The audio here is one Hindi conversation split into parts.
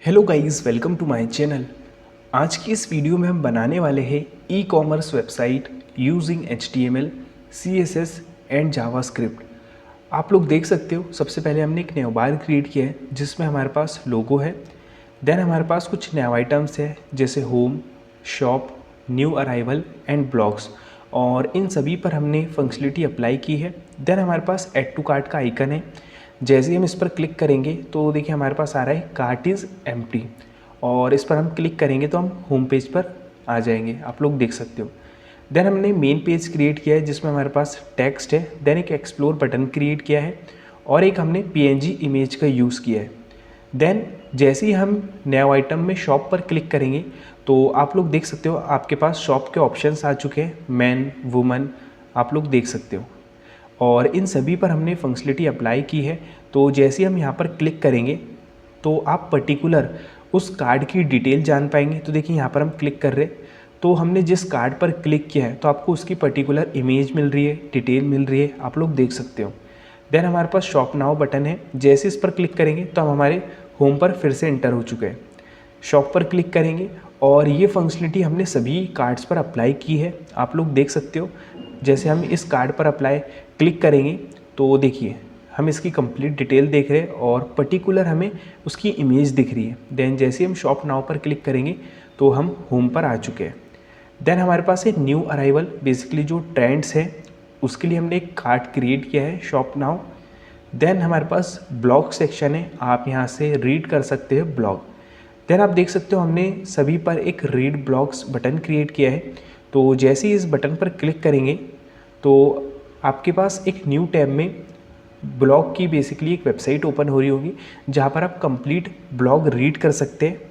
Hello guys, welcome to my channel. आज की इस वीडियो में हम बनाने वाले हैं e commerce website using HTML, CSS and JavaScript. आप लोग देख सकते हो, सबसे पहले हमने एक न्यू बार क्रिएट किया है जिसमें हमारे पास लोगो है। देन हमारे पास कुछ न्यू आइटम्स है जैसे home, shop, new arrival and blogs, और इन सभी पर हमने फंक्शनलिटी अप्लाई की है। देन हमारे पास ऐड टू कार्ट का आइकन है। जैसे ही हम इस पर क्लिक करेंगे तो देखिए हमारे पास आ रहा है कार्ट इज़ एम्प्टी, और इस पर हम क्लिक करेंगे तो हम होम पेज पर आ जाएंगे। आप लोग देख सकते हो। देन हमने मेन पेज क्रिएट किया है जिसमें हमारे पास टेक्स्ट है। देन एक एक्सप्लोर बटन क्रिएट किया है और एक हमने PNG इमेज का यूज़ किया है। देन जैसे ही हम नया आइटम में शॉप पर क्लिक करेंगे तो आप लोग देख सकते हो आपके पास शॉप के ऑप्शंस आ चुके हैं, मैन, वुमन, आप लोग देख सकते हो। और इन सभी पर हमने फंक्शनलिटी अप्लाई की है। तो जैसे हम यहाँ पर क्लिक करेंगे तो आप पर्टिकुलर उस कार्ड की डिटेल जान पाएंगे। तो देखिए यहाँ पर हम क्लिक कर रहे हैं तो हमने जिस कार्ड पर क्लिक किया है तो आपको उसकी पर्टिकुलर इमेज मिल रही है, डिटेल मिल रही है, आप लोग देख सकते हो। देन हमारे पास शॉप नाउ बटन है। जैसे इस पर क्लिक करेंगे तो हम हमारे होम पर फिर से एंटर हो चुके हैं। शॉप पर क्लिक करेंगे और ये फंक्शनलिटी हमने सभी कार्ड्स पर अप्लाई की है, आप लोग देख सकते हो। जैसे हम इस कार्ड पर अप्लाई क्लिक करेंगे तो देखिए हम इसकी कंप्लीट डिटेल देख रहे हैं और पर्टिकुलर हमें उसकी इमेज दिख रही है। देन जैसे हम शॉप नाउ पर क्लिक करेंगे तो हम होम पर आ चुके हैं। देन हमारे पास एक न्यू अराइवल, बेसिकली जो ट्रेंड्स है उसके लिए हमने एक कार्ड क्रिएट किया है, शॉप नाउ। देन हमारे पास ब्लॉग सेक्शन है, आप यहाँ से रीड कर सकते हैं ब्लॉग। देन आप देख सकते हो हमने सभी पर एक रीड ब्लॉग्स बटन क्रिएट किया है। तो जैसे ही इस बटन पर क्लिक करेंगे तो आपके पास एक न्यू टैब में ब्लॉग की बेसिकली एक वेबसाइट ओपन हो रही होगी जहाँ पर आप कंप्लीट ब्लॉग रीड कर सकते हैं,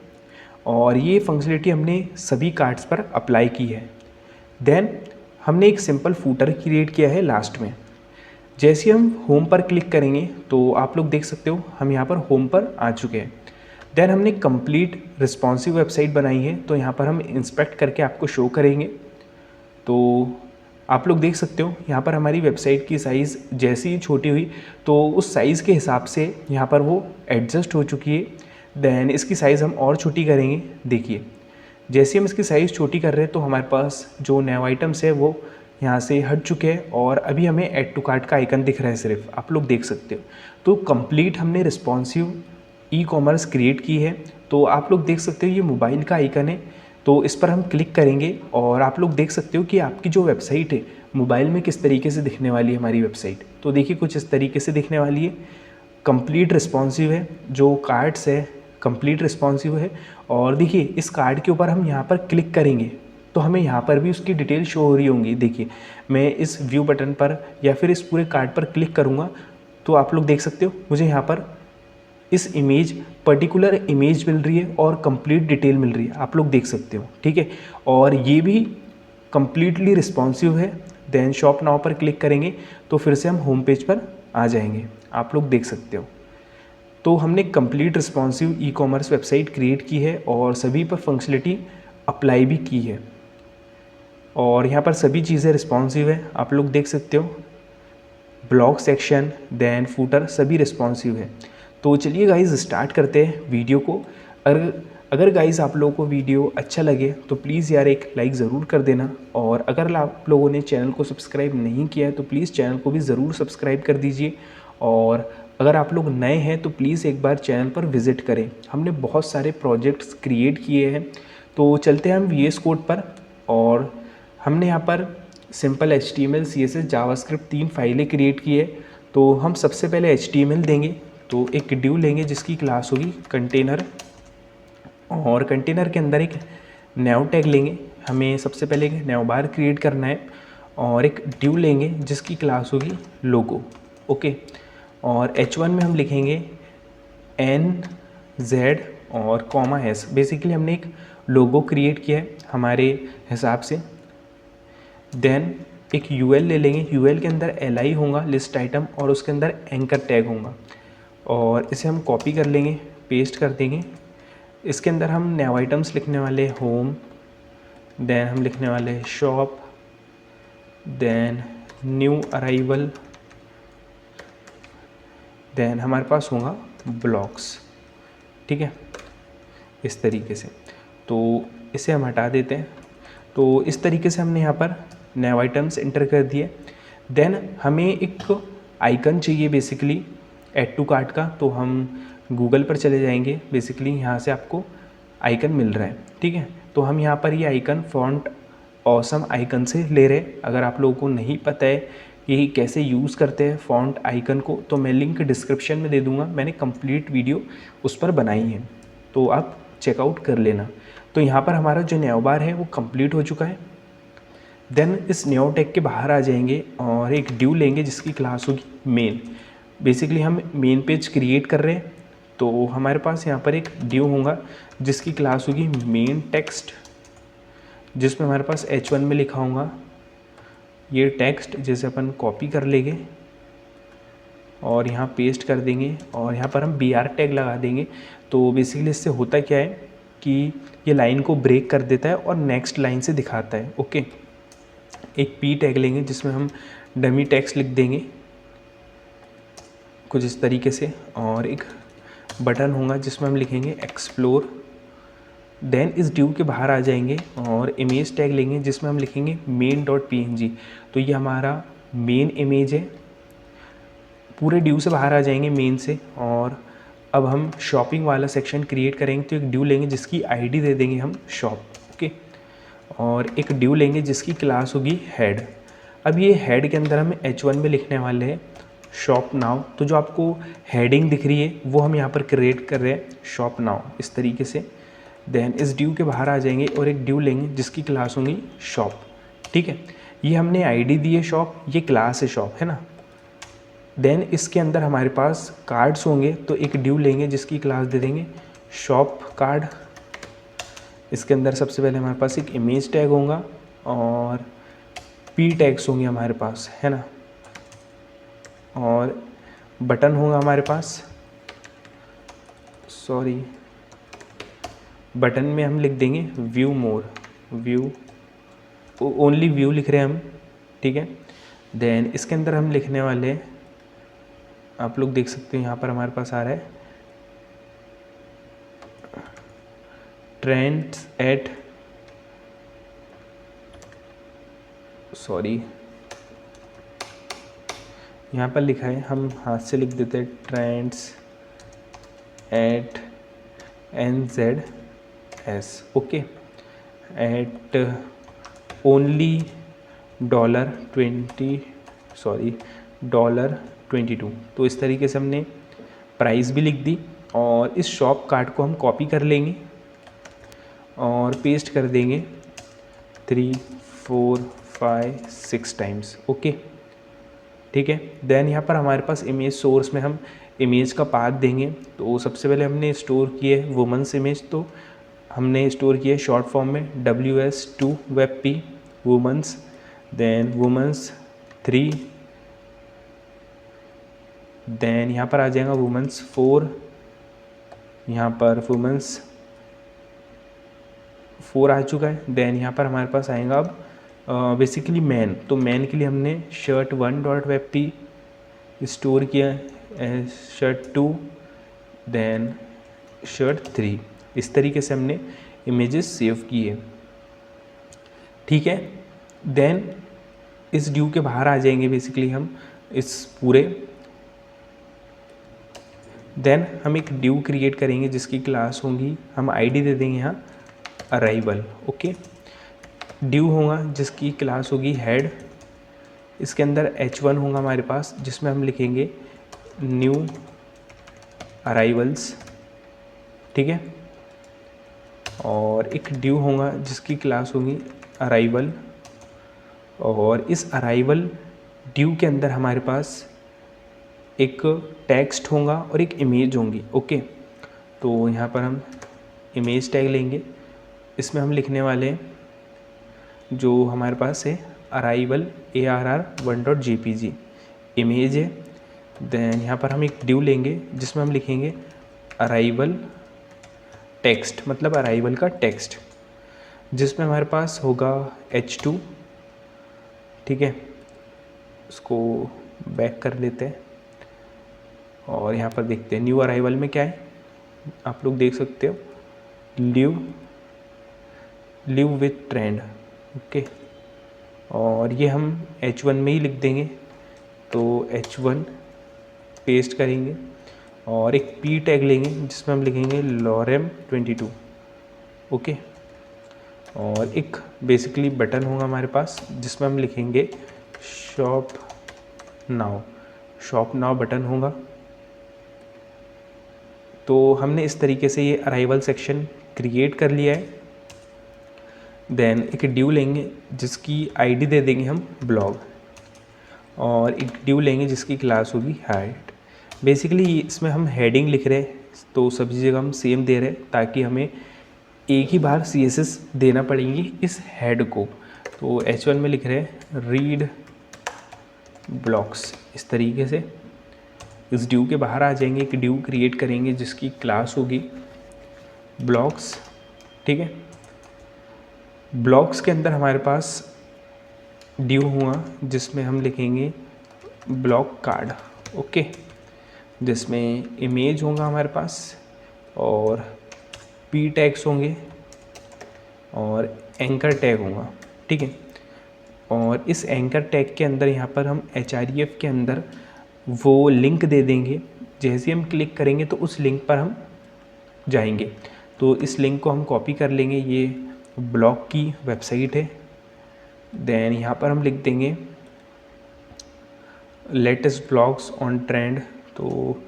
और ये फंक्शनलिटी हमने सभी कार्ड्स पर अप्लाई की है। देन हमने एक सिंपल फूटर क्रिएट किया है लास्ट में। जैसे हम होम पर क्लिक करेंगे तो आप लोग देख सकते हो हम यहाँ पर होम पर आ चुके हैं। देन हमने कंप्लीट रिस्पॉन्सिव वेबसाइट बनाई है, तो यहाँ पर हम इंस्पेक्ट करके आपको शो करेंगे। तो आप लोग देख सकते हो यहाँ पर हमारी वेबसाइट की साइज़ जैसी ही छोटी हुई तो उस साइज़ के हिसाब से यहाँ पर वो एडजस्ट हो चुकी है। देन इसकी साइज़ हम और छोटी करेंगे। देखिए जैसे हम इसकी साइज़ छोटी कर रहे हैं तो हमारे पास जो नया आइटम्स है वो यहाँ से हट चुके हैं और अभी हमें ऐड टू कार्ट का आइकन दिख रहा है सिर्फ, आप लोग देख सकते हो। तो कंप्लीट हमने रिस्पॉन्सिव ई कॉमर्स क्रिएट की है। तो आप लोग देख सकते हो ये मोबाइल का आइकन है, तो इस पर हम क्लिक करेंगे और आप लोग देख सकते हो कि आपकी जो वेबसाइट है मोबाइल में किस तरीके से दिखने वाली है हमारी वेबसाइट। तो देखिए कुछ इस तरीके से दिखने वाली है। कंप्लीट रिस्पॉन्सिव है, जो कार्ड्स है कंप्लीट रिस्पॉन्सिव है। और देखिए इस कार्ड के ऊपर हम यहाँ पर क्लिक करेंगे तो हमें यहाँ पर भी उसकी डिटेल शो हो रही होंगी। देखिए मैं इस व्यू बटन पर या फिर इस पूरे कार्ड पर क्लिक करूँगा तो आप लोग देख सकते हो मुझे यहाँ पर इस इमेज पर्टिकुलर इमेज मिल रही है और कंप्लीट डिटेल मिल रही है, आप लोग देख सकते हो, ठीक है। और ये भी कंप्लीटली रिस्पॉन्सिव है। देन शॉप नाउ पर क्लिक करेंगे तो फिर से हम होम पेज पर आ जाएंगे, आप लोग देख सकते हो। तो हमने कंप्लीट रिस्पॉन्सिव ई कॉमर्स वेबसाइट क्रिएट की है और सभी पर फंक्शनलिटी अप्लाई भी की है, और यहाँ पर सभी चीज़ें रिस्पॉन्सिव है, आप लोग देख सकते हो। ब्लॉग सेक्शन, देन फूटर सभी रिस्पॉन्सिव है। तो चलिए गाइज़ स्टार्ट करते हैं वीडियो को। अगर गाइज़ आप लोगों को वीडियो अच्छा लगे तो प्लीज़ यार एक लाइक ज़रूर कर देना, और अगर आप लोगों ने चैनल को सब्सक्राइब नहीं किया है तो प्लीज़ चैनल को भी ज़रूर सब्सक्राइब कर दीजिए। और अगर आप लोग नए हैं तो प्लीज़ एक बार चैनल पर विज़िट करें, हमने बहुत सारे प्रोजेक्ट्स क्रिएट किए हैं। तो चलते हैं हम VS कोड पर, और हमने यहाँ पर सिंपल HTML, CSS, जावास्क्रिप्ट 3 फाइलें क्रिएट की है। तो हम सबसे पहले HTML देंगे, तो एक ड्यू लेंगे जिसकी क्लास होगी कंटेनर, और कंटेनर के अंदर एक न्यू टैग लेंगे। हमें सबसे पहले एक न्यू बार क्रिएट करना है और एक ड्यू लेंगे जिसकी क्लास होगी लोगो, ओके। और H1 में हम लिखेंगे NZ और कॉमा S। बेसिकली हमने एक लोगो क्रिएट किया है हमारे हिसाब से। देन एक UL ले लेंगे, UL के अंदर LI होगा लिस्ट आइटम, और उसके अंदर एंकर टैग होगा, और इसे हम कॉपी कर लेंगे, पेस्ट कर देंगे। इसके अंदर हम नया आइटम्स लिखने वाले होम, देन हम लिखने वाले shop, then new arrival, then हमारे पास होगा ब्लॉग्स, ठीक है। इस तरीके से। तो इसे हम हटा देते हैं। तो इस तरीके से हमने यहाँ पर नए आइटम्स एंटर कर दिए। देन हमें एक आइकन चाहिए बेसिकली ऐड टू कार्ट का, तो हम गूगल पर चले जाएंगे। बेसिकली यहाँ से आपको आइकन मिल रहा है, ठीक है। तो हम यहाँ पर ये आइकन फॉन्ट ऑसम आइकन से ले रहे हैं। अगर आप लोगों को नहीं पता है कि कैसे यूज़ करते हैं फॉन्ट आइकन को, तो मैं लिंक डिस्क्रिप्शन में दे दूँगा। मैंने कंप्लीट वीडियो उस पर बनाई है, तो आप चेकआउट कर लेना। तो यहाँ पर हमारा जो न्यू बार है वो कंप्लीट हो चुका है। देन इस न्यू टैग के बाहर आ जाएंगे और एक ड्यू लेंगे जिसकी क्लास होगी मेन। बेसिकली हम मेन पेज क्रिएट कर रहे हैं, तो हमारे पास यहाँ पर एक ड्यू होगा जिसकी क्लास होगी मेन टेक्स्ट, जिसमें हमारे पास H1 में लिखा होगा ये टेक्स्ट, जैसे अपन कॉपी कर लेंगे और यहाँ पेस्ट कर देंगे और यहाँ पर हम BR टैग लगा देंगे। तो बेसिकली इससे होता क्या है कि ये लाइन को ब्रेक कर देता है और नेक्स्ट लाइन से दिखाता है। ओके, एक P टैग लेंगे जिसमें हम डमी टेक्स्ट लिख देंगे कुछ इस तरीके से, और एक बटन होगा जिसमें हम लिखेंगे एक्सप्लोर। देन इस ड्यू के बाहर आ जाएंगे और इमेज टैग लेंगे जिसमें हम लिखेंगे main.png। तो ये हमारा मेन इमेज है। पूरे ड्यू से बाहर आ जाएंगे मेन से, और अब हम शॉपिंग वाला सेक्शन क्रिएट करेंगे। तो एक ड्यू लेंगे जिसकी आईडी दे देंगे हम शॉप, ओके, और एक ड्यू लेंगे जिसकी क्लास होगी हेड। अब ये हेड के अंदर हम H1 में लिखने वाले हैं शॉप नाउ। तो जो आपको हेडिंग दिख रही है वो हम यहाँ पर क्रिएट कर रहे हैं शॉप नाउ, इस तरीके से। देन इस ड्यू के बाहर आ जाएंगे और एक ड्यू लेंगे जिसकी क्लास होगी शॉप, ठीक है। ये हमने आईडी दी है शॉप, ये क्लास है शॉप, है ना। देन इसके अंदर हमारे पास कार्ड्स होंगे, तो एक ड्यू लेंगे जिसकी क्लास दे देंगे शॉप कार्ड। इसके अंदर सबसे पहले हमारे पास एक इमेज टैग होगा और P टैग्स होंगे हमारे पास, है ना, और बटन होगा हमारे पास। सॉरी, बटन में हम लिख देंगे व्यू मोर, व्यू ओनली व्यू लिख रहे हैं हम, ठीक है। देन इसके अंदर हम लिखने वाले, आप लोग देख सकते हैं यहाँ पर हमारे पास आ रहा है ट्रेंड्स एट, सॉरी यहाँ पर लिखा है, हम हाथ से लिख देते हैं trends at NZS, okay, at only $22। तो इस तरीके से हमने प्राइस भी लिख दी, और इस शॉप कार्ड को हम कॉपी कर लेंगे और पेस्ट कर देंगे 3, 4, 5, 6 टाइम्स, ओके, ठीक है। देन यहाँ पर हमारे पास इमेज सोर्स में हम इमेज का पाथ देंगे। तो सबसे पहले हमने स्टोर किए वुमेंस इमेज, तो हमने स्टोर किए शॉर्ट फॉर्म में WS2 WebP women's, then women's 3, then यहाँ पर आ जाएगा वुमेंस 4, यहाँ पर वुमेंस 4 आ चुका है। देन यहाँ पर हमारे पास आएगा अब बेसिकली मैन। तो मैन के लिए हमने शर्ट 1.webp स्टोर किया, शर्ट 2, देन शर्ट 3। इस तरीके से हमने इमेजेस सेव किए, ठीक है। देन इस ड्यू के बाहर आ जाएंगे बेसिकली हम इस पूरे। देन हम एक ड्यू क्रिएट करेंगे जिसकी क्लास होगी, हम आईडी दे देंगे यहाँ अराइवल, ओके। ड्यू होगा जिसकी क्लास होगी हेड। इसके अंदर H1 होगा हमारे पास जिसमें हम लिखेंगे न्यू अराइवल्स, ठीक है, और एक ड्यू होगा जिसकी क्लास होगी अराइवल, और इस अराइवल ड्यू के अंदर हमारे पास एक टेक्स्ट होगा और एक इमेज होंगी, ओके। तो यहाँ पर हम इमेज टैग लेंगे, इसमें हम लिखने वाले हैं जो हमारे पास है अराइवल ARR1.jpg इमेज है। देन यहाँ पर हम एक ड्यू लेंगे जिसमें हम लिखेंगे अराइवल टेक्स्ट, मतलब अराइवल का टेक्स्ट, जिसमें हमारे पास होगा H2, ठीक है। उसको बैक कर लेते हैं और यहाँ पर देखते हैं न्यू अराइवल में क्या है, आप लोग देख सकते हो लिव विथ ट्रेंड। ओके, और ये हम H1 में ही लिख देंगे, तो H1 पेस्ट करेंगे और एक P टैग लेंगे जिसमें हम लिखेंगे लॉरेम 22। ओके, और एक बेसिकली बटन होगा हमारे पास जिसमें हम लिखेंगे शॉप नाउ बटन होगा। तो हमने इस तरीके से ये अराइवल सेक्शन क्रिएट कर लिया है। देन एक ड्यू लेंगे जिसकी आईडी दे देंगे हम ब्लॉग, और एक ड्यू लेंगे जिसकी क्लास होगी हाइट। बेसिकली इसमें हम हेडिंग लिख रहे हैं तो सभी जगह हम सेम दे रहे हैं ताकि हमें एक ही बार CSS देना पड़ेगी इस हेड को। तो H1 में लिख रहे हैं रीड ब्लॉक्स, इस तरीके से। इस ड्यू के बाहर आ जाएंगे, एक ड्यू क्रिएट करेंगे जिसकी क्लास होगी ब्लॉक्स। ठीक है, ब्लॉक्स के अंदर हमारे पास ड्यू हुआ जिसमें हम लिखेंगे ब्लॉक कार्ड। ओके, जिसमें इमेज होगा हमारे पास और P टैग्स होंगे और एंकर टैग होगा। ठीक है, और इस एंकर टैग के अंदर यहाँ पर हम href के अंदर वो लिंक दे देंगे। जैसे हम क्लिक करेंगे तो उस लिंक पर हम जाएंगे। तो इस लिंक को हम कॉपी कर लेंगे, ये ब्लॉग की वेबसाइट है। देन यहाँ पर हम लिख देंगे लेटेस्ट ब्लॉग्स ऑन ट्रेंड, तो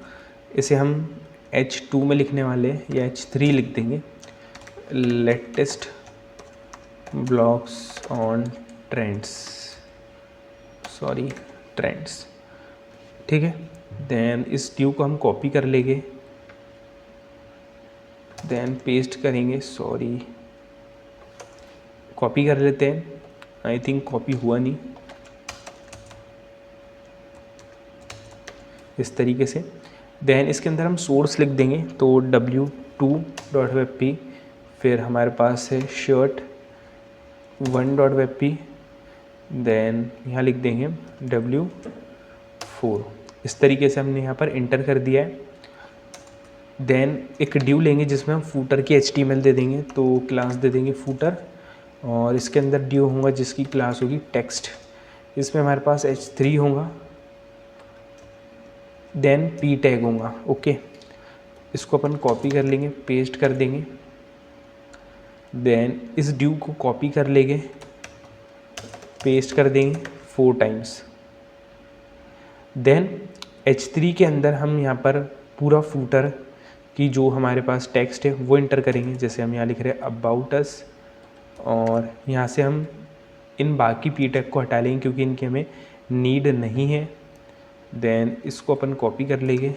इसे हम H2 में लिखने वाले हैं या H3 लिख देंगे, लेटेस्ट ब्लॉग्स ऑन ट्रेंड्स। ठीक है, देन इस ड्यू को हम कॉपी कर लेंगे, देन पेस्ट करेंगे। कॉपी कर लेते हैं, आई थिंक कॉपी हुआ नहीं, इस तरीके से। देन इसके अंदर हम सोर्स लिख देंगे, तो w2.webp, फिर हमारे पास है शर्ट 1.webp, देन यहाँ लिख देंगे w4। इस तरीके से हमने यहाँ पर इंटर कर दिया है। देन एक ड्यू लेंगे जिसमें हम फूटर की HTML दे देंगे, तो क्लास दे देंगे फूटर, और इसके अंदर ड्यू होगा जिसकी क्लास होगी टेक्स्ट। इसमें हमारे पास H3 होगा, देन P टैग होगा। ओके, इसको अपन कॉपी कर लेंगे, पेस्ट कर देंगे। देन इस ड्यू को कॉपी कर लेंगे, पेस्ट कर देंगे 4 टाइम्स। देन H3 के अंदर हम यहाँ पर पूरा फूटर की जो हमारे पास टेक्स्ट है वो इंटर करेंगे। जैसे हम यहाँ लिख रहे हैं अबाउट अस, और यहाँ से हम इन बाकी P टैग को हटा लेंगे क्योंकि इनकी हमें नीड नहीं है। देन इसको अपन कॉपी कर लेंगे,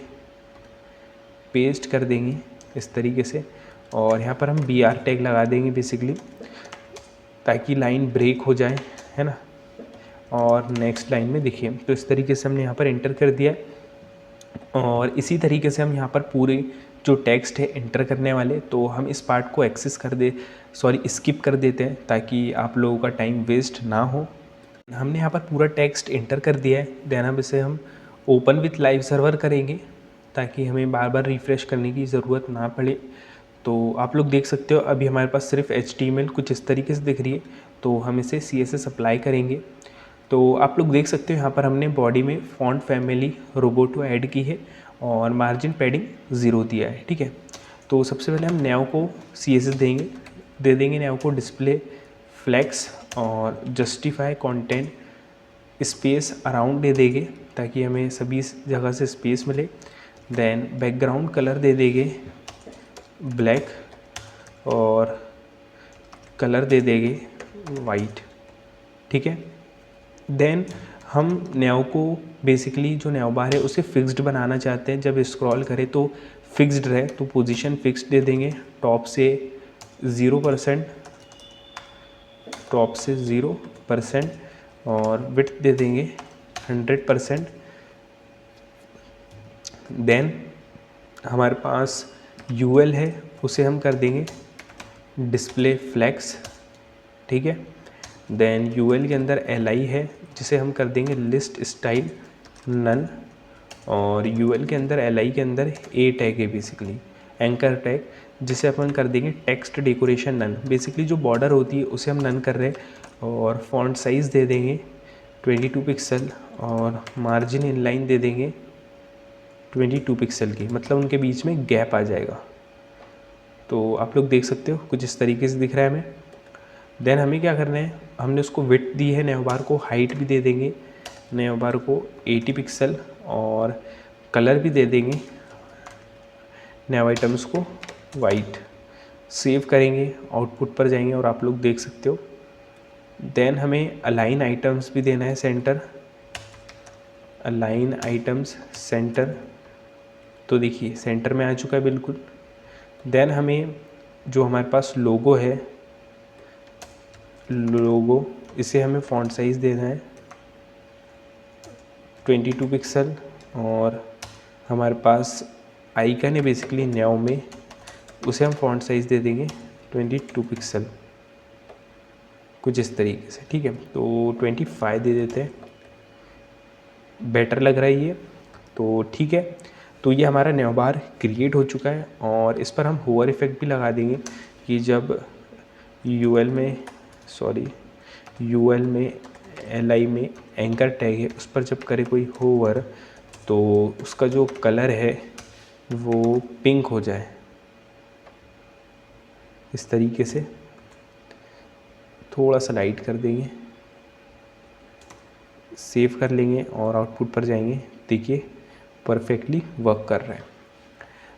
पेस्ट कर देंगे इस तरीके से, और यहाँ पर हम BR टैग लगा देंगे बेसिकली, ताकि लाइन ब्रेक हो जाए, है ना, और नेक्स्ट लाइन में दिखे। तो इस तरीके से हमने यहाँ पर इंटर कर दिया, और इसी तरीके से हम यहाँ पर पूरे जो टेक्स्ट है इंटर करने वाले। तो हम इस पार्ट को स्किप कर देते हैं ताकि आप लोगों का टाइम वेस्ट ना हो। हमने यहाँ पर पूरा टेक्स्ट इंटर कर दिया है। देन अब इसे हम ओपन विथ लाइव सर्वर करेंगे ताकि हमें बार बार रिफ़्रेश करने की ज़रूरत ना पड़े। तो आप लोग देख सकते हो अभी हमारे पास सिर्फ HTML कुछ इस तरीके से दिख रही है, तो हम इसे CSS अप्लाई करेंगे। तो आप लोग देख सकते हो यहाँ पर हमने बॉडी में फॉन्ट फैमिली रोबोटो ऐड की है और मार्जिन पैडिंग 0 दिया है। ठीक है, तो सबसे पहले हम नैव को CSS दे देंगे नैव को डिस्प्ले फ्लेक्स और जस्टिफाई कंटेंट स्पेस अराउंड दे देंगे ताकि हमें सभी जगह से स्पेस मिले। देन बैकग्राउंड कलर दे देंगे ब्लैक और कलर दे देंगे वाइट। ठीक है, देन हम नैव को बेसिकली जो नैव बार है उसे फिक्स्ड बनाना चाहते हैं। जब स्क्रॉल करें तो फिक्स्ड रहे, तो पोजीशन फिक्स्ड दे देंगे, टॉप से 0% और विड्थ दे देंगे 100%। देन हमारे पास UL है, उसे हम कर देंगे डिस्प्ले फ्लेक्स। ठीक है, देन UL के अंदर LI है जिसे हम कर देंगे लिस्ट स्टाइल नन, और UL के अंदर LI के अंदर A टैग है बेसिकली एंकर टैग, जिसे अपन कर देंगे टेक्स्ट डेकोरेशन नन। बेसिकली जो बॉर्डर होती है उसे हम नन कर रहे हैं। और फॉन्ट साइज़ दे देंगे 22 पिक्सल और मार्जिन इनलाइन दे देंगे 22 पिक्सल की, मतलब उनके बीच में गैप आ जाएगा। तो आप लोग देख सकते हो कुछ इस तरीके से दिख रहा है हमें। देन हमें क्या करना है, हमने उसको विड्थ दी है नेवबार को, हाइट भी दे देंगे नेवबार को 80 पिक्सल और कलर भी दे देंगे नेव आइटम्स को वाइट। सेव करेंगे, आउटपुट पर जाएंगे और आप लोग देख सकते हो। देन हमें अलाइन आइटम्स भी देना है सेंटर, अलाइन आइटम्स सेंटर। तो देखिए सेंटर में आ चुका है बिल्कुल। देन हमें जो हमारे पास लोगो है, लोगो, इसे हमें फॉन्ट साइज़ देना है 22 पिक्सल और हमारे पास आइकन है बेसिकली न्याओ में, उसे हम फॉन्ट साइज़ दे देंगे 22 पिक्सल, कुछ इस तरीके से। ठीक है, तो 25 दे देते हैं, बेटर लग रहा है ये। तो ठीक है, तो ये हमारा नेवबार क्रिएट हो चुका है और इस पर हम होवर इफेक्ट भी लगा देंगे कि जब यूएल में एलआई में एंकर टैग है उस पर जब करे कोई होवर तो उसका जो कलर है वो पिंक हो जाए, इस तरीके से। थोड़ा सा लाइट कर देंगे, सेव कर लेंगे और आउटपुट पर जाएंगे। देखिए परफेक्टली वर्क कर रहा है।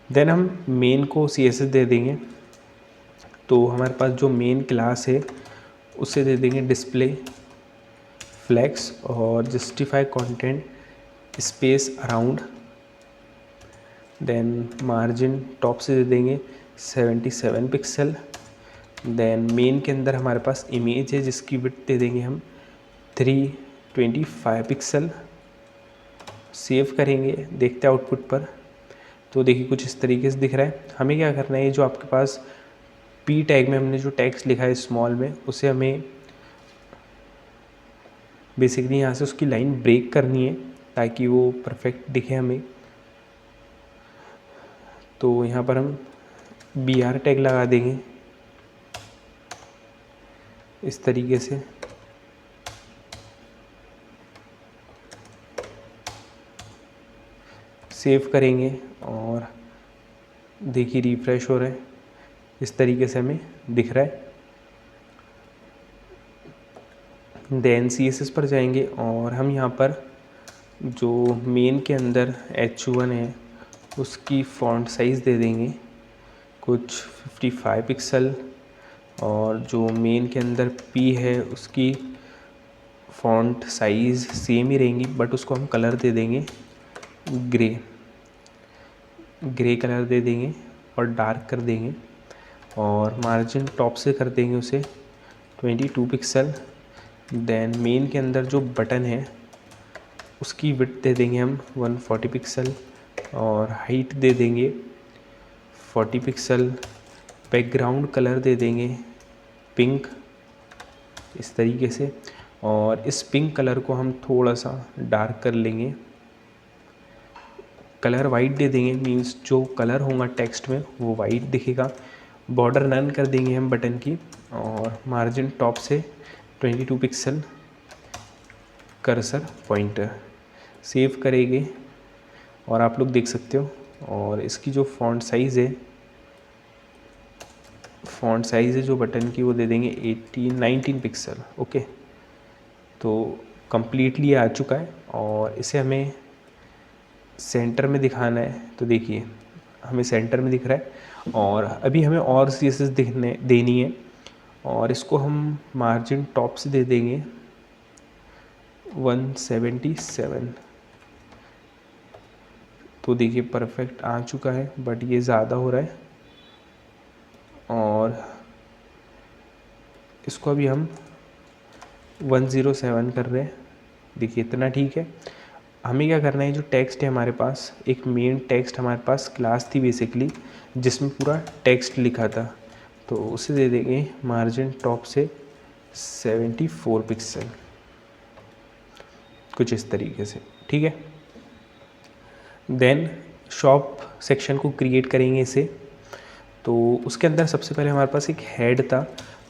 देन हम मेन को CSS दे देंगे। तो हमारे पास जो मेन क्लास है उसे दे देंगे डिस्प्ले फ्लैक्स और justify content space around. Then margin top से दे देंगे 77 पिक्सल। देन मेन के अंदर हमारे पास इमेज है जिसकी विड्थ दे देंगे हम 325 पिक्सल। सेव करेंगे, देखते हैं आउटपुट पर। तो देखिए कुछ इस तरीके से दिख रहा है। हमें क्या करना है, जो आपके पास पी टैग में हमने जो टेक्स्ट लिखा है स्मॉल में, उसे हमें बेसिकली यहाँ से उसकी लाइन ब्रेक करनी है ताकि वो परफेक्ट दिखे हमें। तो यहाँ पर हम BR टैग लगा देंगे इस तरीके से। सेव करेंगे और देखिए रिफ्रेश हो रहा है, इस तरीके से हमें दिख रहा है। देन CSS पर जाएंगे और हम यहाँ पर जो मेन के अंदर H1 है उसकी फ़ॉन्ट साइज़ दे देंगे कुछ 55 पिक्सल और जो मेन के अंदर P है उसकी फ़ॉन्ट साइज़ सेम ही रहेंगी, बट उसको हम कलर दे देंगे ग्रे कलर दे देंगे और डार्क कर देंगे और मार्जिन टॉप से कर देंगे उसे 22 पिक्सल। देन मेन के अंदर जो बटन है उसकी विड्थ दे देंगे हम 140 पिक्सल और हाइट दे देंगे 40 पिक्सल। बैकग्राउंड कलर दे देंगे पिंक, इस तरीके से। और इस पिंक कलर को हम थोड़ा सा डार्क कर लेंगे। कलर वाइट दे देंगे, मींस जो कलर होगा टेक्स्ट में वो वाइट दिखेगा। बॉर्डर नन कर देंगे हम बटन की और मार्जिन टॉप से 22 पिक्सल, कर्सर पॉइंटर। सेव करेंगे और आप लोग देख सकते हो। और इसकी जो फ़ॉन्ट साइज़ है जो बटन की वो दे देंगे 19 पिक्सल। ओके, तो कम्प्लीटली आ चुका है और इसे हमें सेंटर में दिखाना है। तो देखिए हमें सेंटर में दिख रहा है और अभी हमें और CSS देनी है और इसको हम मार्जिन टॉप से दे देंगे 177। तो देखिए परफेक्ट आ चुका है, बट ये ज़्यादा हो रहा है और इसको अभी हम 107 कर रहे हैं। देखिए इतना ठीक है। हमें क्या करना है, जो टेक्स्ट है हमारे पास, एक मेन टेक्स्ट हमारे पास क्लास थी बेसिकली जिसमें पूरा टेक्स्ट लिखा था, तो उसे दे देंगे मार्जिन टॉप से 74 पिक्सल, कुछ इस तरीके से। ठीक है, देन शॉप सेक्शन को क्रिएट करेंगे इसे। तो उसके अंदर सबसे पहले हमारे पास एक हेड था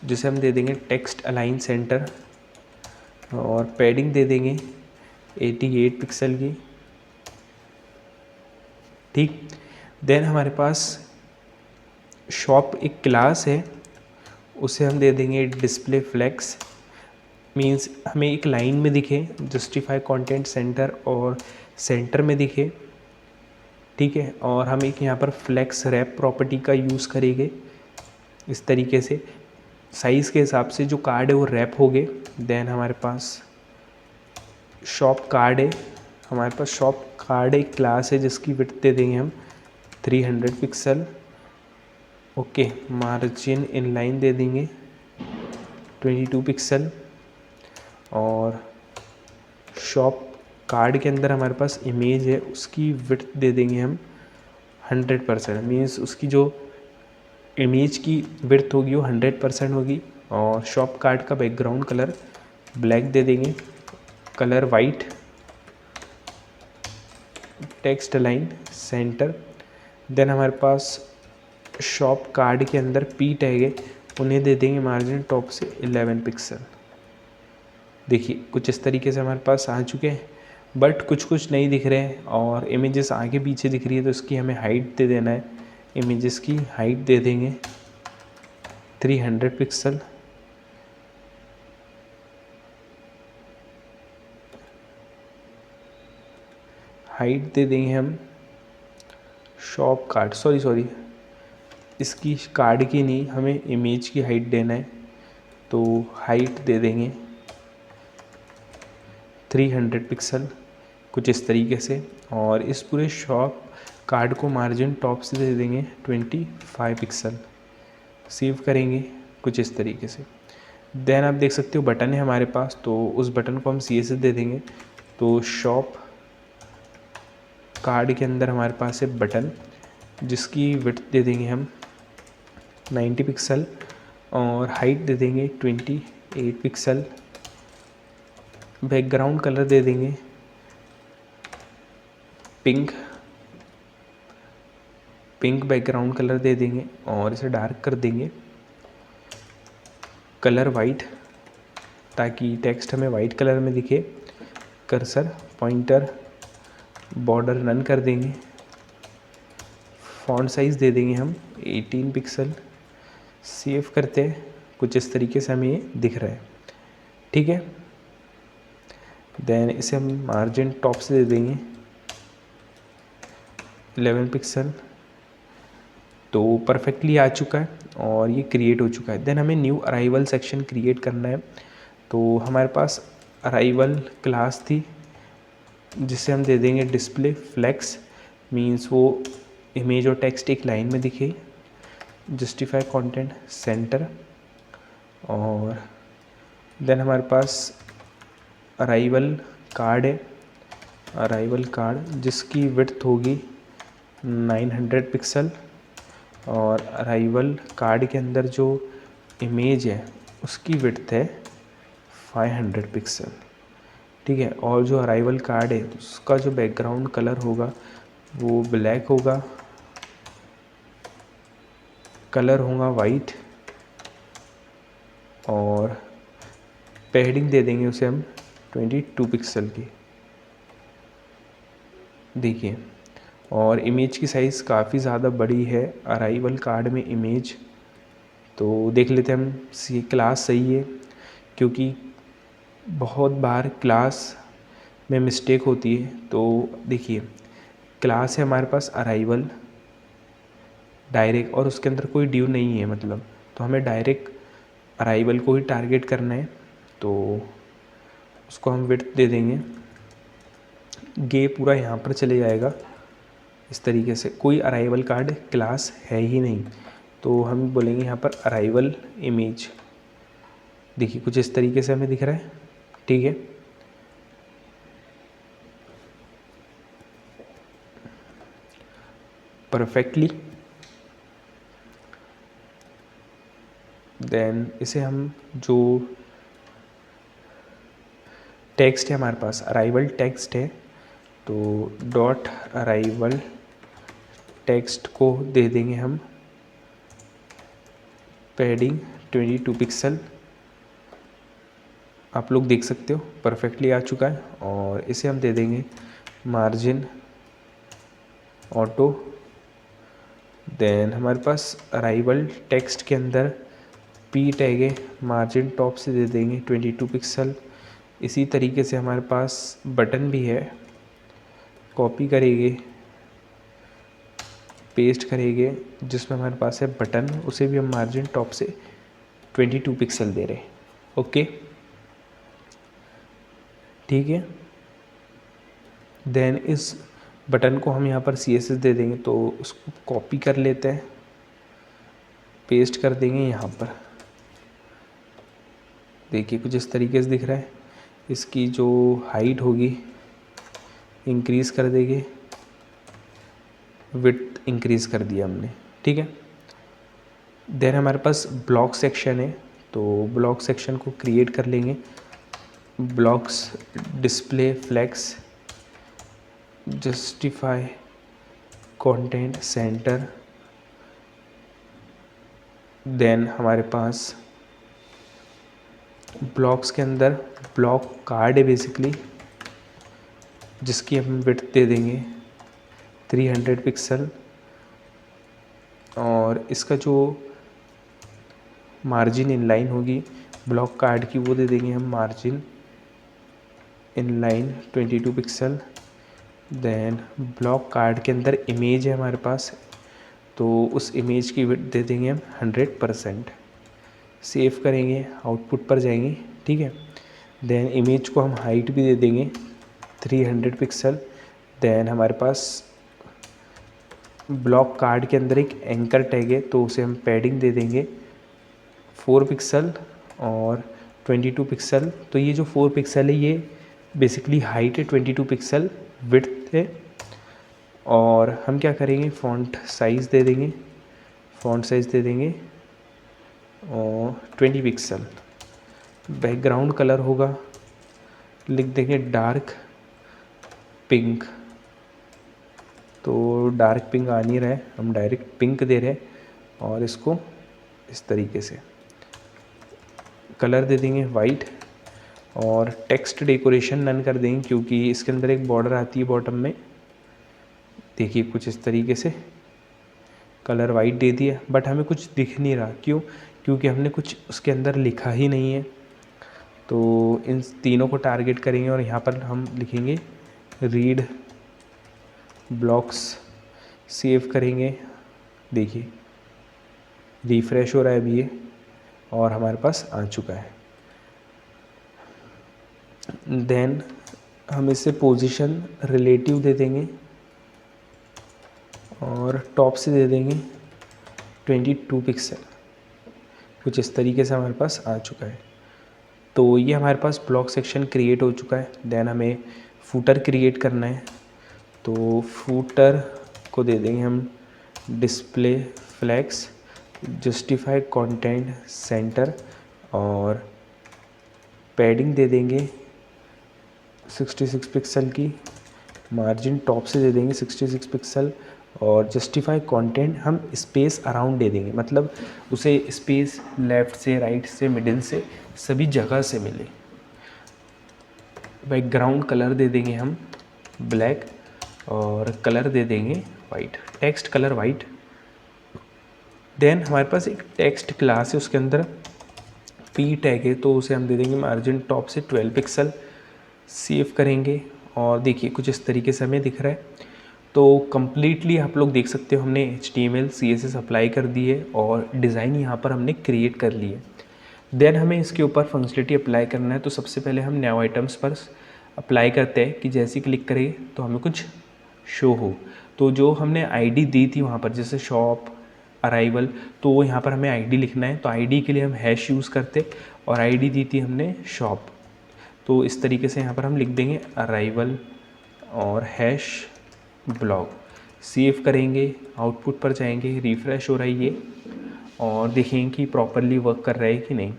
जिसे हम दे देंगे टेक्स्ट अलाइन सेंटर, और पैडिंग दे देंगे 88 पिक्सल की। ठीक, देन हमारे पास शॉप एक क्लास है, उसे हम दे देंगे डिस्प्ले फ्लेक्स, मीन्स हमें एक लाइन में दिखे, जस्टिफाई कंटेंट सेंटर और सेंटर में दिखे। ठीक है, और हम एक यहाँ पर फ्लेक्स रैप प्रॉपर्टी का यूज़ करेंगे इस तरीके से, साइज़ के हिसाब से जो कार्ड है वो रैप हो गए। देन हमारे पास शॉप कार्ड है, हमारे पास शॉप कार्ड एक क्लास है जिसकी विड्थ दे देंगे हम 300 पिक्सल। ओके, मार्जिन इनलाइन दे देंगे 22 पिक्सल, और शॉप कार्ड के अंदर हमारे पास इमेज है उसकी विड्थ दे देंगे हम 100%, मीन्स उसकी जो इमेज की विड्थ होगी वो 100% होगी। और शॉप कार्ड का बैकग्राउंड कलर ब्लैक दे देंगे, colour white, text line centre. Then हमारे पास शॉप कार्ड के अंदर पी टैग है, उन्हें दे देंगे मार्जिन टॉप से 11 पिक्सल। देखिए कुछ इस तरीके से हमारे पास आ चुके हैं, बट कुछ नहीं दिख रहे हैं और इमेजेस आगे पीछे दिख रही है, तो इसकी हमें हाइट दे देना है। इमेजेस की हाइट दे देंगे 300 पिक्सल। हाइट दे देंगे हम शॉप कार्ड, सॉरी इसकी कार्ड की नहीं, हमें इमेज की हाइट देना है, तो हाइट दे देंगे 300 पिक्सल कुछ इस तरीके से। और इस पूरे शॉप कार्ड को मार्जिन टॉप से दे देंगे 25 पिक्सल। सेव करेंगे कुछ इस तरीके से। देन आप देख सकते हो बटन है हमारे पास, तो उस बटन को हम CSS दे देंगे। तो शॉप कार्ड के अंदर हमारे पास है बटन, जिसकी विड्थ दे देंगे हम 90 पिक्सल और हाइट दे देंगे 28 पिक्सल। बैकग्राउंड कलर दे देंगे पिंक बैकग्राउंड कलर दे देंगे और इसे डार्क कर देंगे, कलर वाइट, ताकि टेक्स्ट हमें वाइट कलर में दिखे। कर्सर पॉइंटर बॉर्डर नन कर देंगे। फॉन्ट साइज़ दे देंगे हम 18 पिक्सल। सेव करते हैं, कुछ इस तरीके से हमें ये दिख रहा है। ठीक है, देन इसे हम मार्जिन टॉप से दे देंगे 11 पिक्सल। तो परफेक्टली आ चुका है और ये क्रिएट हो चुका है। देन हमें न्यू अराइवल सेक्शन क्रिएट करना है। तो हमारे पास अराइवल क्लास थी जिसे हम दे देंगे डिस्प्ले फ्लेक्स, मीन्स वो इमेज और टेक्स्ट एक लाइन में दिखे। जस्टिफाई कंटेंट सेंटर, और देन हमारे पास अराइवल कार्ड है, अराइवल कार्ड जिसकी विड्थ होगी 900 पिक्सल, और अराइवल कार्ड के अंदर जो इमेज है उसकी विड्थ है 500 पिक्सल। ठीक है, और जो अराइवल कार्ड है उसका जो बैकग्राउंड कलर होगा वो ब्लैक होगा, कलर होगा वाइट, और पैडिंग दे देंगे उसे हम 22 पिक्सल की। देखिए, और इमेज की साइज़ काफ़ी ज़्यादा बड़ी है अराइवल कार्ड में इमेज। तो देख लेते हैं हम सी क्लास सही है, क्योंकि बहुत बार क्लास में मिस्टेक होती है। तो देखिए, क्लास है हमारे पास अराइवल डायरेक्ट, और उसके अंदर कोई ड्यू नहीं है मतलब, तो हमें डायरेक्ट अराइवल को ही टारगेट करना है। तो उसको हम विड्थ दे देंगे, गे पूरा यहाँ पर चले जाएगा इस तरीके से। कोई अराइवल कार्ड क्लास है ही नहीं, तो हम बोलेंगे यहाँ पर अराइवल इमेज। देखिए कुछ इस तरीके से हमें दिख रहा है। ठीक है, परफेक्टली। देन इसे हम जो टेक्स्ट है हमारे पास अराइवल टेक्स्ट है, तो डॉट अराइवल टेक्स्ट को दे देंगे हम पैडिंग 22 पिक्सल, आप लोग देख सकते हो परफेक्टली आ चुका है। और इसे हम दे देंगे मार्जिन ऑटो। देन हमारे पास अराइवल टेक्स्ट के अंदर पी टैग है, मार्जिन टॉप से दे देंगे 22 पिक्सल। इसी तरीके से हमारे पास बटन भी है, कॉपी करेंगे, पेस्ट करेंगे, जिसमें हमारे पास है बटन, उसे भी हम मार्जिन टॉप से 22 पिक्सल दे रहे हैं। ओके, ठीक है। देन इस बटन को हम यहाँ पर CSS दे देंगे, तो उसको कॉपी कर लेते हैं, पेस्ट कर देंगे यहाँ पर। देखिए कुछ इस तरीके से दिख रहा है। इसकी जो हाइट होगी इंक्रीज़ कर देंगे, विड्थ इंक्रीज़ कर दिया हमने, ठीक है। देन हमारे पास ब्लॉक सेक्शन है, तो ब्लॉक सेक्शन को क्रिएट कर लेंगे। Blocks display flex justify content centre. Then हमारे पास ब्लॉक्स के अंदर ब्लॉक कार्ड है बेसिकली, जिसकी हम विड्थ दे देंगे 300 पिक्सल। और इसका जो मार्जिन इनलाइन होगी ब्लॉक कार्ड की, वो दे देंगे हम margin inline 22 pixel. Then block card के अंदर इमेज है हमारे पास, तो उस इमेज की विड्थ दे देंगे हम 100%। सेव करेंगे, आउटपुट पर जाएंगे, ठीक है। देन इमेज को हम हाइट भी दे देंगे 300 पिक्सल। देन हमारे पास ब्लॉक कार्ड के अंदर एक एंकर टैग है, तो उसे हम पैडिंग दे देंगे 4 पिक्सल और 22 पिक्सल। तो ये जो 4 पिक्सल है ये बेसिकली हाइट है, 22 पिक्सल विड्थ है। और हम क्या करेंगे, फ़ॉन्ट साइज़ दे देंगे, फ़ॉन्ट साइज़ दे देंगे और 20 पिक्सल। बैकग्राउंड कलर होगा, लिख देंगे डार्क पिंक। तो डार्क पिंक आ नहीं रहा है, हम डायरेक्ट पिंक दे रहे हैं। और इसको इस तरीके से कलर दे देंगे वाइट। और टेक्स्ट डेकोरेशन नन कर देंगे, क्योंकि इसके अंदर एक बॉर्डर आती है बॉटम में। देखिए कुछ इस तरीके से कलर वाइट दे दिया, बट हमें कुछ दिख नहीं रहा, क्यों? क्योंकि हमने कुछ उसके अंदर लिखा ही नहीं है। तो इन तीनों को टारगेट करेंगे और यहाँ पर हम लिखेंगे रीड ब्लॉक्स, सेव करेंगे। देखिए रिफ़्रेश हो रहा है अभी ये, और हमारे पास आ चुका है। देन हम इसे पोजीशन रिलेटिव दे देंगे और टॉप से दे देंगे 22 पिक्सल। कुछ इस तरीके से हमारे पास आ चुका है। तो ये हमारे पास ब्लॉक सेक्शन क्रिएट हो चुका है। देन हमें फूटर क्रिएट करना है, तो फूटर को दे देंगे हम display flex justify content centre. और पैडिंग दे देंगे 66 पिक्सल की, मार्जिन टॉप से दे देंगे 66 पिक्सल। और जस्टिफाई कंटेंट हम स्पेस अराउंड दे देंगे, मतलब उसे स्पेस लेफ़्ट से, राइट से, मिडिल से, सभी जगह से मिले। बैकग्राउंड कलर दे देंगे हम ब्लैक और कलर दे देंगे white, text colour white. Then हमारे पास एक टेक्स्ट क्लास है, उसके अंदर पी टैग है, तो उसे हम दे देंगे मार्जिन टॉप से 12 पिक्सल। सेव करेंगे और देखिए कुछ इस तरीके से हमें दिख रहा है। तो कम्प्लीटली आप लोग देख सकते हो हमने HTML CSS अप्लाई कर दी है और डिज़ाइन यहाँ पर हमने क्रिएट कर ली है। देन हमें इसके ऊपर फंक्शनलिटी अप्लाई करना है। तो सबसे पहले हम न्यू आइटम्स पर अप्लाई करते हैं कि जैसे क्लिक करें तो हमें कुछ शो हो। तो जो हमने ID दी थी वहाँ पर, जैसे शॉप, अराइवल, तो वो यहाँ पर हमें ID लिखना है। तो ID के लिए हम हैश यूज़ करते, और ID दी थी हमने शॉप, तो इस तरीके से यहाँ पर हम लिख देंगे अराइवल और हैश ब्लॉग। सेव करेंगे, आउटपुट पर जाएंगे, रिफ़्रेश हो रहा है ये, और देखेंगे कि प्रॉपरली वर्क कर रहा है कि नहीं।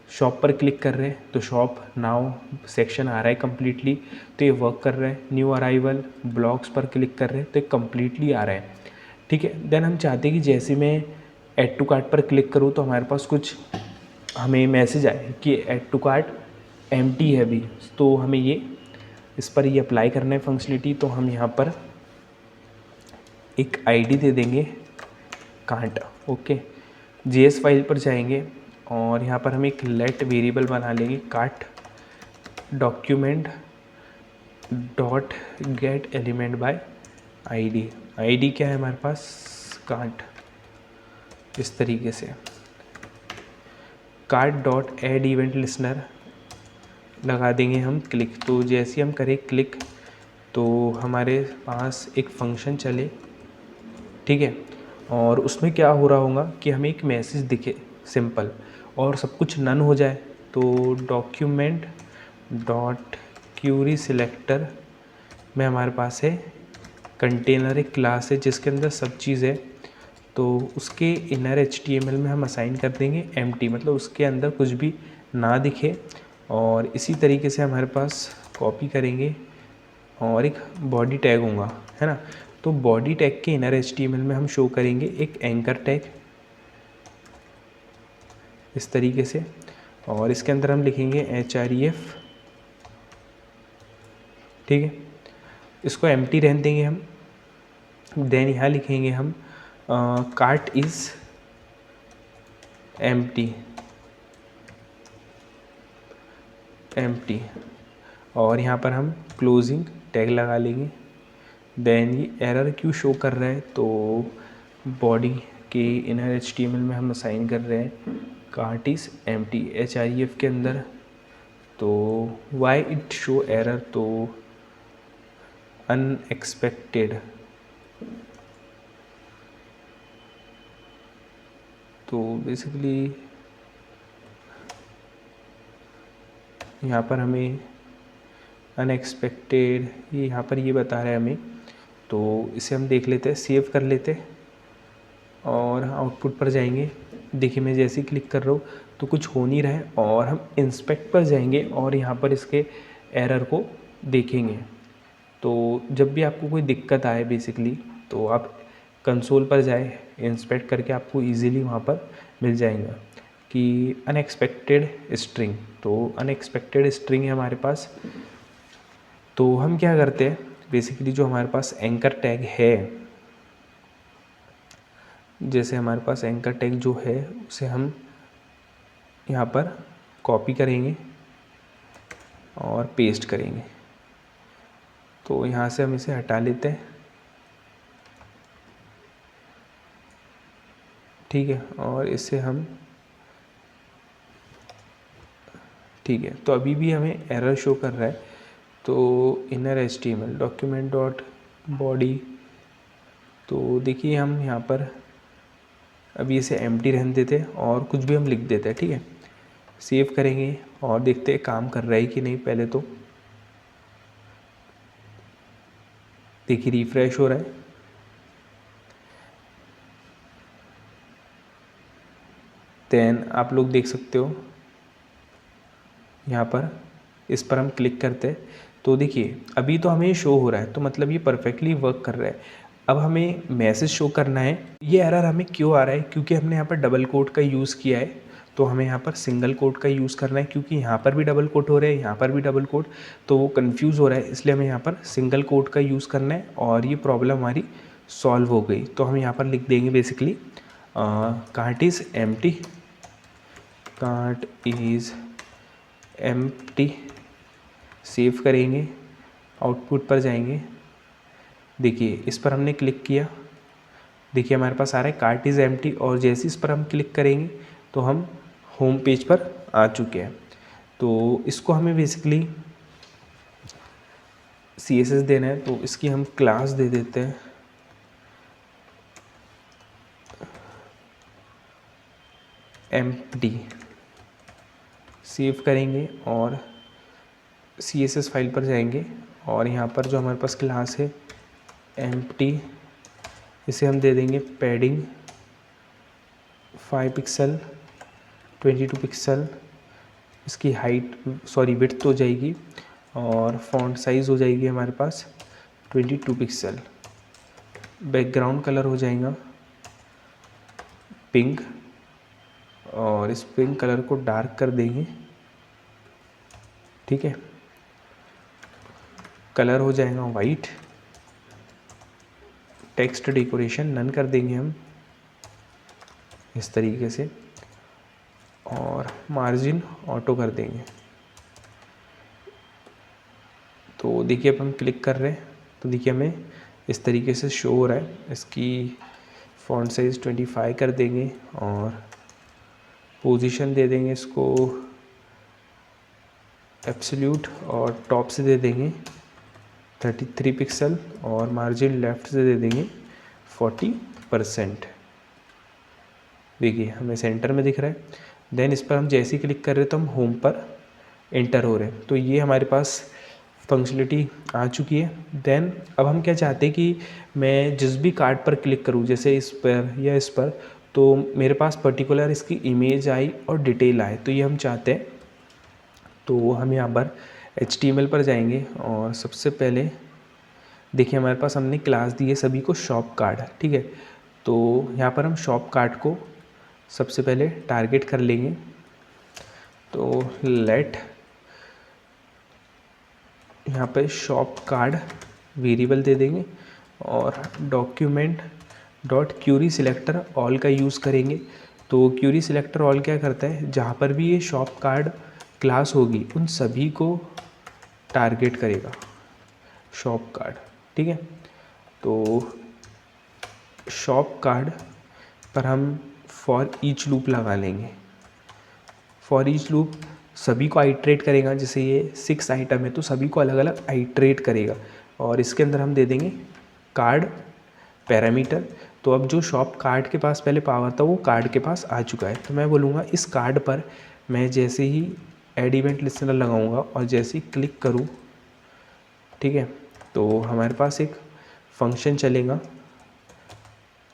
शॉप पर क्लिक कर रहे हैं तो शॉप नाउ सेक्शन आ रहा है कम्प्लीटली, तो ये वर्क कर रहा है। न्यू अराइवल ब्लॉग्स पर क्लिक कर रहे हैं तो ये कम्प्लीटली आ रहा है, ठीक है। देन हम चाहते हैं कि जैसे मैं ऐड टू कार्ट पर क्लिक करूँ तो हमारे पास कुछ हमें मैसेज आए कि ऐड टू कार्ट एम्प्टी है अभी। तो हमें ये इस पर ये अप्लाई करना है फंक्शनलिटी। तो हम यहाँ पर एक आईडी दे देंगे कांट। ओके, जेएस फाइल पर जाएंगे और यहाँ पर हम एक लेट वेरिएबल बना लेंगे const document dot get element by ID. ID क्या है हमारे पास, कांट। इस तरीके से card dot add event listener लगा देंगे हम क्लिक। तो जैसे हम करें क्लिक तो हमारे पास एक फंक्शन चले, ठीक है, और उसमें क्या हो रहा होगा कि हमें एक मैसेज दिखे सिंपल और सब कुछ नन हो जाए। तो डॉक्यूमेंट डॉट क्यूरी सिलेक्टर में हमारे पास है कंटेनर, एक क्लास है जिसके अंदर सब चीज़ है। तो उसके इनर HTML में हम असाइन कर देंगे एम्प्टी, मतलब उसके अंदर कुछ भी ना दिखे। और इसी तरीके से हमारे पास कॉपी करेंगे और एक बॉडी टैग होगा, है ना। तो बॉडी टैग के इनर HTML में हम शो करेंगे एक एंकर टैग इस तरीके से, और इसके अंदर हम लिखेंगे href, ठीक है। इसको एम्प्टी रहने देंगे हम। देन यहाँ लिखेंगे हम कार्ट इज़ एम्प्टी और यहाँ पर हम क्लोजिंग टैग लगा लेंगे। देन ये एरर क्यों शो कर रहा है, तो बॉडी के इनर HTML में हम असाइन कर रहे हैं कार्ट इज़ एम्प्टी href के अंदर। तो वाई इट शो एरर, तो अनएक्सपेक्टेड, तो बेसिकली यहाँ पर हमें अनएक्सपेक्टेड ये यहाँ पर ये बता रहा है हमें। तो इसे हम देख लेते हैं, सेव कर लेते हैं और आउटपुट पर जाएंगे। देखिए मैं जैसे ही क्लिक कर रहा हूँ तो कुछ हो नहीं रहा है, और हम इंस्पेक्ट पर जाएंगे और यहाँ पर इसके एरर को देखेंगे। तो जब भी आपको कोई दिक्कत आए बेसिकली, तो आप कंसोल पर जाए, इंस्पेक्ट करके आपको इजीली वहाँ पर मिल जाएगा कि अनएक्सपेक्टेड स्ट्रिंग। तो अनएक्सपेक्टेड स्ट्रिंग है हमारे पास। तो हम क्या करते हैं, बेसिकली जो हमारे पास एंकर टैग है, जैसे हमारे पास एंकर टैग जो है उसे हम यहाँ पर कॉपी करेंगे और पेस्ट करेंगे। तो यहाँ से हम इसे हटा लेते हैं, ठीक है, और इसे हम, ठीक है। तो अभी भी हमें एरर शो कर रहा है। तो inner HTML document dot body, तो देखिए हम यहाँ पर अभी इसे एम्प्टी रहने देते हैं और कुछ भी हम लिख देते हैं, ठीक है। सेव करेंगे और देखते हैं काम कर रहा है कि नहीं। पहले तो देखिए रिफ्रेश हो रहा है, देन आप लोग देख सकते हो यहाँ पर, इस पर हम क्लिक करते हैं तो देखिए अभी तो हमें शो हो रहा है, तो मतलब ये परफेक्टली वर्क कर रहा है। अब हमें मैसेज शो करना है। ये एरर हमें क्यों आ रहा है, क्योंकि हमने यहाँ पर डबल कोट का यूज़ किया है। तो हमें यहाँ पर सिंगल कोट का यूज़ करना है, क्योंकि यहाँ पर भी डबल कोट हो रहे हैं, यहाँ पर भी डबल कोट, तो वो कन्फ्यूज़ हो रहा है। इसलिए हमें यहाँ पर सिंगल कोट का यूज़ करना है और ये प्रॉब्लम हमारी सॉल्व हो गई। तो हम यहाँ पर लिख देंगे basically cart is empty, cart is empty. Save करेंगे, आउटपुट पर जाएंगे। देखिए इस पर हमने क्लिक किया, देखिए हमारे पास आ रहा है कार्ट इज़ एम्प्टी, और जैसे इस पर हम क्लिक करेंगे तो हम होम पेज पर आ चुके हैं। तो इसको हमें बेसिकली CSS देना है, तो इसकी हम क्लास दे देते हैं एम्प्टी। सेव करेंगे और CSS फाइल पर जाएंगे और यहाँ पर जो हमारे पास क्लास है एम्प्टी, इसे हम दे देंगे पैडिंग 5 पिक्सल 22 पिक्सल, इसकी हाइट विड्थ हो जाएगी, और फॉन्ट साइज़ हो जाएगी हमारे पास 22 पिक्सल। बैकग्राउंड कलर हो जाएगा पिंक, और इस पिंक कलर को डार्क कर देंगे। ठीक है, कलर हो जाएगा वाइट। टेक्स्ट डेकोरेशन नन कर देंगे हम इस तरीके से, और मार्जिन ऑटो कर देंगे। तो देखिए अब हम क्लिक कर रहे हैं तो देखिए हमें इस तरीके से शो हो रहा है। इसकी फॉन्ट साइज़ 25 कर देंगे और पोजीशन दे देंगे इसको एब्सोल्यूट, और टॉप से दे देंगे 33 पिक्सल, और मार्जिन लेफ़्ट से दे देंगे 40%। देखिए हमें सेंटर में दिख रहा है। देन इस पर हम जैसे ही क्लिक कर रहे हैं तो हम होम पर एंटर हो रहे हैं। तो ये हमारे पास फंक्शनलिटी आ चुकी है। देन अब हम क्या चाहते हैं कि मैं जिस भी कार्ड पर क्लिक करूँ, जैसे इस पर या इस पर, तो मेरे पास पर्टिकुलर इसकी इमेज आई और डिटेल आए, तो ये हम चाहते हैं। तो हम यहाँ पर HTML पर जाएंगे और सबसे पहले देखिए हमारे पास हमने क्लास दी है सभी को शॉप कार्ड। ठीक है, तो यहाँ पर हम शॉप कार्ड को सबसे पहले टारगेट कर लेंगे। तो लेट यहाँ पे शॉप कार्ड वेरिएबल दे देंगे और document dot Curie selector all का यूज़ करेंगे। तो क्यूरी सिलेक्टर ऑल क्या करता है, जहाँ पर भी ये शॉप कार्ड क्लास होगी उन सभी को टारगेट करेगा शॉप कार्ड। ठीक है, तो शॉप कार्ड पर हम फॉर ईच लूप लगा लेंगे। फॉर ईच लूप सभी को आइट्रेट करेगा। जैसे ये 6 आइटम है तो सभी को अलग अलग आइट्रेट करेगा, और इसके अंदर हम दे देंगे कार्ड पैरामीटर। तो अब जो शॉप कार्ड के पास पहले पावर था वो कार्ड के पास आ चुका है। तो मैं बोलूँगा इस कार्ड पर मैं जैसे ही ऐड इवेंट लिस्टनर लगाऊंगा और जैसे ही क्लिक करूँ, ठीक है, तो हमारे पास एक फंक्शन चलेगा।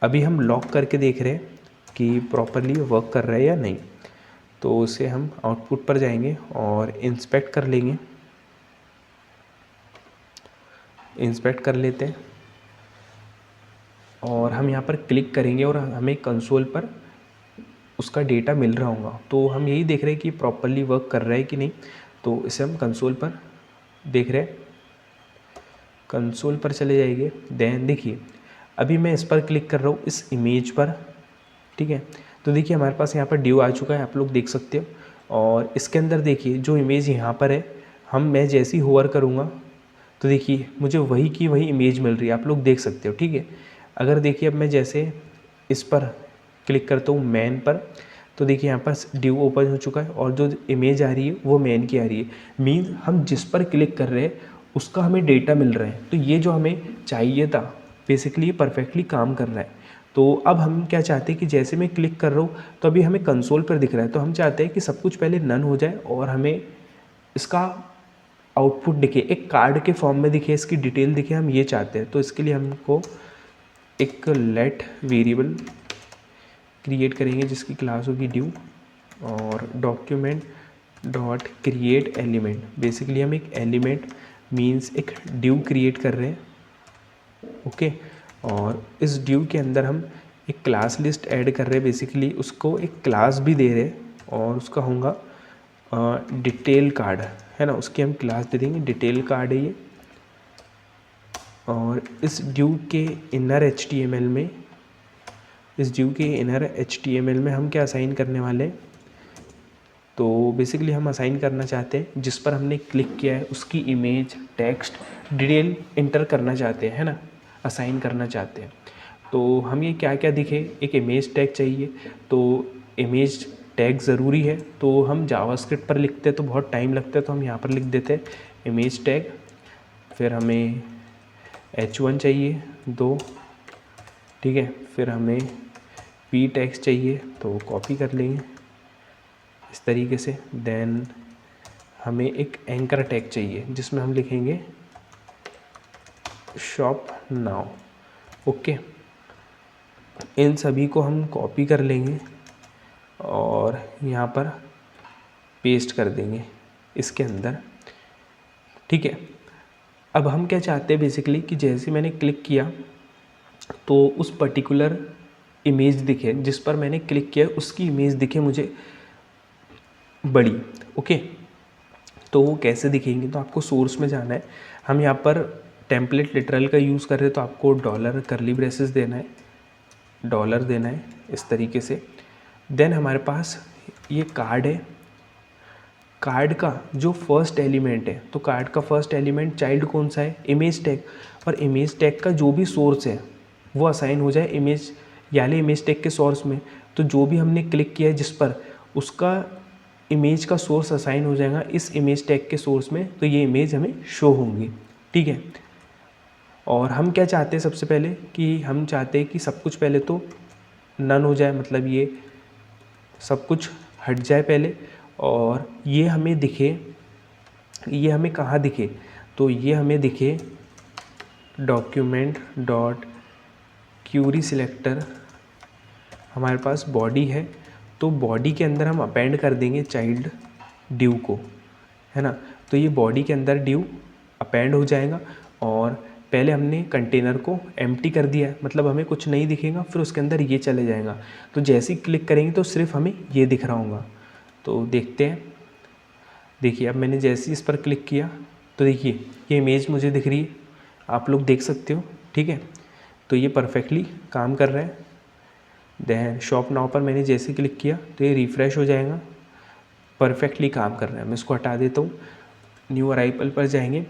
अभी हम लॉक करके देख रहे हैं कि प्रॉपरली वर्क कर रहा है या नहीं। तो उसे हम आउटपुट पर जाएंगे और इंस्पेक्ट कर लेंगे। इंस्पेक्ट कर लेते हैं और हम यहाँ पर क्लिक करेंगे और हमें कंसोल पर उसका डेटा मिल रहा होगा। तो हम यही देख रहे हैं कि प्रॉपरली वर्क कर रहा है कि नहीं। तो इसे हम कंसोल पर देख रहे हैं। कंसोल पर चले जाएंगे। देन देखिए अभी मैं इस पर क्लिक कर रहा हूँ, इस इमेज पर। ठीक है, तो देखिए हमारे पास यहाँ पर ड्यू आ चुका है, आप लोग देख सकते हो। और इसके अंदर देखिए जो इमेज यहाँ पर है, मैं जैसे ही होवर करूँगा तो देखिए मुझे वही की वही इमेज मिल रही है, आप लोग देख सकते हो। ठीक है, अगर देखिए अब मैं जैसे इस पर क्लिक करता हूँ मैन पर, तो देखिए यहाँ पर ड्यू ओपन हो चुका है और जो इमेज आ रही है वो मैन की आ रही है। मीन्स हम जिस पर क्लिक कर रहे हैं उसका हमें डेटा मिल रहा है। तो ये जो हमें चाहिए था बेसिकली परफेक्टली काम कर रहा है। तो अब हम क्या चाहते हैं कि जैसे मैं क्लिक कर रहा हूँ तो अभी हमें कंसोल पर दिख रहा है। तो हम चाहते हैं कि सब कुछ पहले नन हो जाए और हमें इसका आउटपुट दिखे, एक कार्ड के फॉर्म में दिखे, इसकी डिटेल दिखे, हम ये चाहते हैं। तो इसके लिए हमको एक लेट वेरिएबल क्रिएट करेंगे जिसकी क्लास होगी ड्यू, और document dot create element. Basically हम एक एलिमेंट मीन्स एक ड्यू क्रिएट कर रहे हैं। ओके, और इस ड्यू के अंदर हम एक क्लास लिस्ट ऐड कर रहे हैं। बेसिकली उसको एक क्लास भी दे रहे हैं और उसका होगा डिटेल कार्ड, है ना, उसकी हम क्लास दे देंगे डिटेल कार्ड है ये। और इस ड्यू के इनर HTML में, इस ड्यू के इनर HTML में हम क्या असाइन करने वाले हैं, तो बेसिकली हम असाइन करना चाहते हैं जिस पर हमने क्लिक किया है उसकी इमेज, टेक्स्ट, डिटेल इंटर करना चाहते हैं, है ना, असाइन करना चाहते हैं। तो हम ये क्या क्या दिखे, एक इमेज टैग चाहिए। तो इमेज टैग ज़रूरी है। तो हम जावास्क्रिप्ट पर लिखते हैं तो बहुत टाइम लगता है, तो हम यहाँ पर लिख देते हैं इमेज टैग। फिर हमें H1 चाहिए 2, ठीक है। फिर हमें p टैग्स चाहिए तो कॉपी कर लेंगे इस तरीके से। देन हमें एक एंकर टैग चाहिए जिसमें हम लिखेंगे शॉप नाउ। ओके, इन सभी को हम कॉपी कर लेंगे और यहाँ पर पेस्ट कर देंगे इसके अंदर। ठीक है, अब हम क्या चाहते हैं बेसिकली कि जैसे मैंने क्लिक किया तो उस पर्टिकुलर इमेज दिखे, जिस पर मैंने क्लिक किया उसकी इमेज दिखे मुझे बड़ी। ओके, तो वो कैसे दिखेंगी, तो आपको सोर्स में जाना है। हम यहाँ पर टेम्पलेट लिटरल का यूज़ कर रहे हैं, तो आपको डॉलर करली ब्रेसेस देना है, डॉलर देना है इस तरीके से। देन हमारे पास ये कार्ड है, कार्ड का जो फर्स्ट एलिमेंट है, तो कार्ड का फर्स्ट एलिमेंट चाइल्ड कौन सा है, इमेज टैग, और इमेज टैग का जो भी सोर्स है वो असाइन हो जाए इमेज याले इमेज टैग के सोर्स में। तो जो भी हमने क्लिक किया है जिस पर, उसका इमेज का सोर्स असाइन हो जाएगा इस इमेज टैग के सोर्स में, तो ये इमेज हमें शो होंगी। ठीक है, और हम क्या चाहते हैं, सबसे पहले कि हम चाहते हैं कि सब कुछ पहले तो नन हो जाए, मतलब ये सब कुछ हट जाए पहले, और ये हमें दिखे, ये हमें कहाँ दिखे, तो ये हमें दिखे डॉक्यूमेंट डॉट क्यूरी सिलेक्टर, हमारे पास बॉडी है, तो बॉडी के अंदर हम अपेंड कर देंगे चाइल्ड ड्यू को, है ना। तो ये बॉडी के अंदर ड्यू अपेंड हो जाएगा, और पहले हमने कंटेनर को एम्प्टी कर दिया है, मतलब हमें कुछ नहीं दिखेगा, फिर उसके अंदर ये चले जाएगा। तो जैसे ही क्लिक करेंगे तो सिर्फ हमें ये दिख रहा होगा। तो देखते हैं, देखिए अब मैंने जैसे ही इस पर क्लिक किया तो देखिए ये इमेज मुझे दिख रही है, आप लोग देख सकते हो। ठीक है, तो ये परफेक्टली काम कर रहा है। देन शॉप नाउ पर मैंने जैसे क्लिक किया तो ये रिफ़्रेश हो जाएगा, परफेक्टली काम कर रहा है। मैं इसको हटा देता हूँ, न्यू अराइवल पर जाएंगे,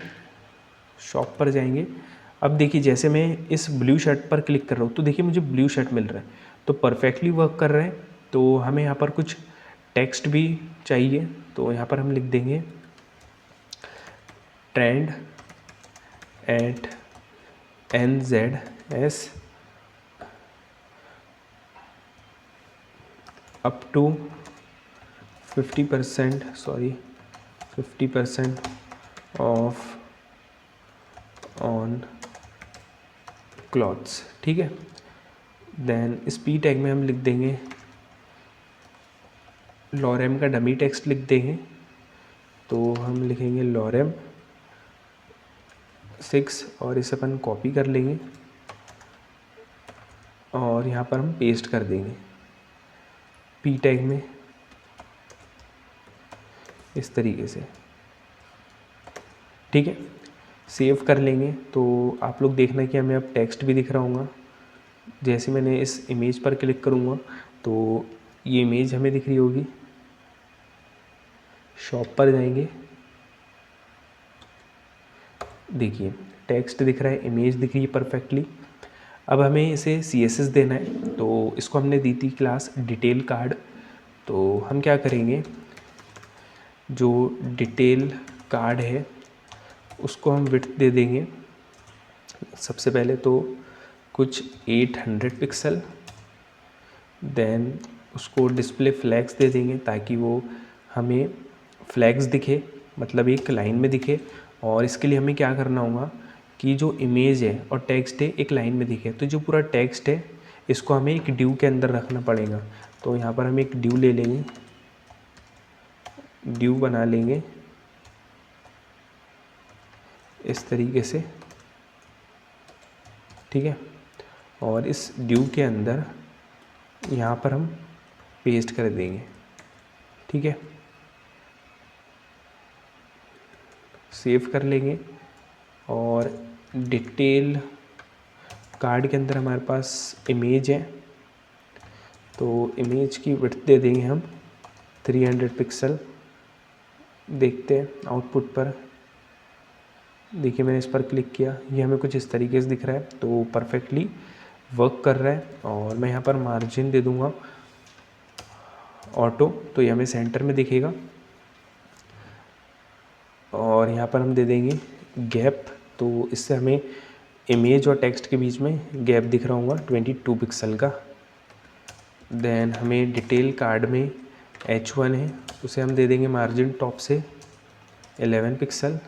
शॉप पर जाएंगे। अब देखिए जैसे मैं इस ब्लू शर्ट पर क्लिक कर रहा हूँ तो देखिए मुझे ब्लू शर्ट मिल रहा है, तो परफेक्टली वर्क कर रहा है। तो हमें यहाँ पर कुछ टेक्स्ट भी चाहिए, तो यहाँ पर हम लिख देंगे trend at NZS up to 50% 50% off on clothes. ठीक है, देन इस पी टैग में हम लिख देंगे लॉरेम का डमी टेक्स्ट लिख देंगे, तो हम लिखेंगे लॉरेम 6, और इसे अपन कॉपी कर लेंगे और यहाँ पर हम पेस्ट कर देंगे पी टैग में इस तरीके से। ठीक है, सेव कर लेंगे। तो आप लोग देखना कि हमें अब टेक्स्ट भी दिख रहा होगा। जैसे मैंने इस इमेज पर क्लिक करूँगा तो ये इमेज हमें दिख रही होगी। शॉप पर जाएंगे, देखिए टेक्स्ट दिख रहा है, इमेज दिख रही है परफेक्टली। अब हमें इसे CSS देना है, तो इसको हमने दी थी क्लास डिटेल कार्ड। तो हम क्या करेंगे, जो डिटेल कार्ड है उसको हम विड्थ दे देंगे सबसे पहले तो कुछ 800 पिक्सल। देन उसको डिस्प्ले फ्लैग्स दे देंगे ताकि वो हमें फ्लैग्स दिखे, मतलब एक लाइन में दिखे। और इसके लिए हमें क्या करना होगा कि जो इमेज है और टेक्स्ट है एक लाइन में दिखे। तो जो पूरा टेक्स्ट है इसको हमें एक ड्यू के अंदर रखना पड़ेगा। तो यहाँ पर हम एक ड्यू ले लेंगे, ड्यू बना लेंगे इस तरीके से। ठीक है, और इस ड्यू के अंदर यहाँ पर हम पेस्ट कर देंगे। ठीक है, सेव कर लेंगे। और डिटेल कार्ड के अंदर हमारे पास इमेज है, तो इमेज की विड्थ दे देंगे हम 300 पिक्सल। देखते हैं आउटपुट पर, देखिए मैंने इस पर क्लिक किया, ये हमें कुछ इस तरीके से दिख रहा है, तो परफेक्टली वर्क कर रहा है। और मैं यहाँ पर मार्जिन दे दूँगा ऑटो, तो ये हमें सेंटर में दिखेगा। और यहाँ पर हम दे देंगे गैप, तो इससे हमें इमेज और टेक्स्ट के बीच में गैप दिख रहा होगा 22 पिक्सल का। देन हमें डिटेल कार्ड में H1 है, उसे हम दे देंगे मार्जिन टॉप से 11 पिक्सल।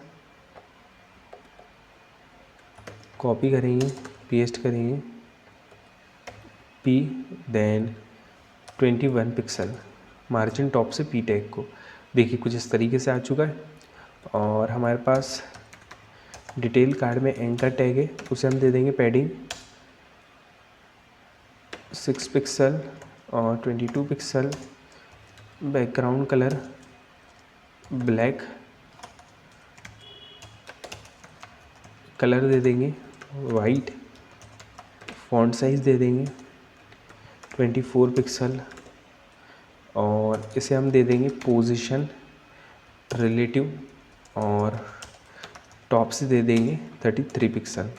कॉपी करेंगे, पेस्ट करेंगे P, then 21 pixel margin top से P टैग को। देखिए कुछ इस तरीके से आ चुका है। और हमारे पास डिटेल कार्ड में एंकर टैग है, उसे हम दे देंगे पैडिंग 6 पिक्सल और 22 pixel, background colour black, colour दे देंगे वाइट, फॉन्ट साइज़ दे देंगे 24 पिक्सल और इसे हम दे देंगे पोजीशन रिलेटिव और टॉप से दे देंगे 33 पिक्सल,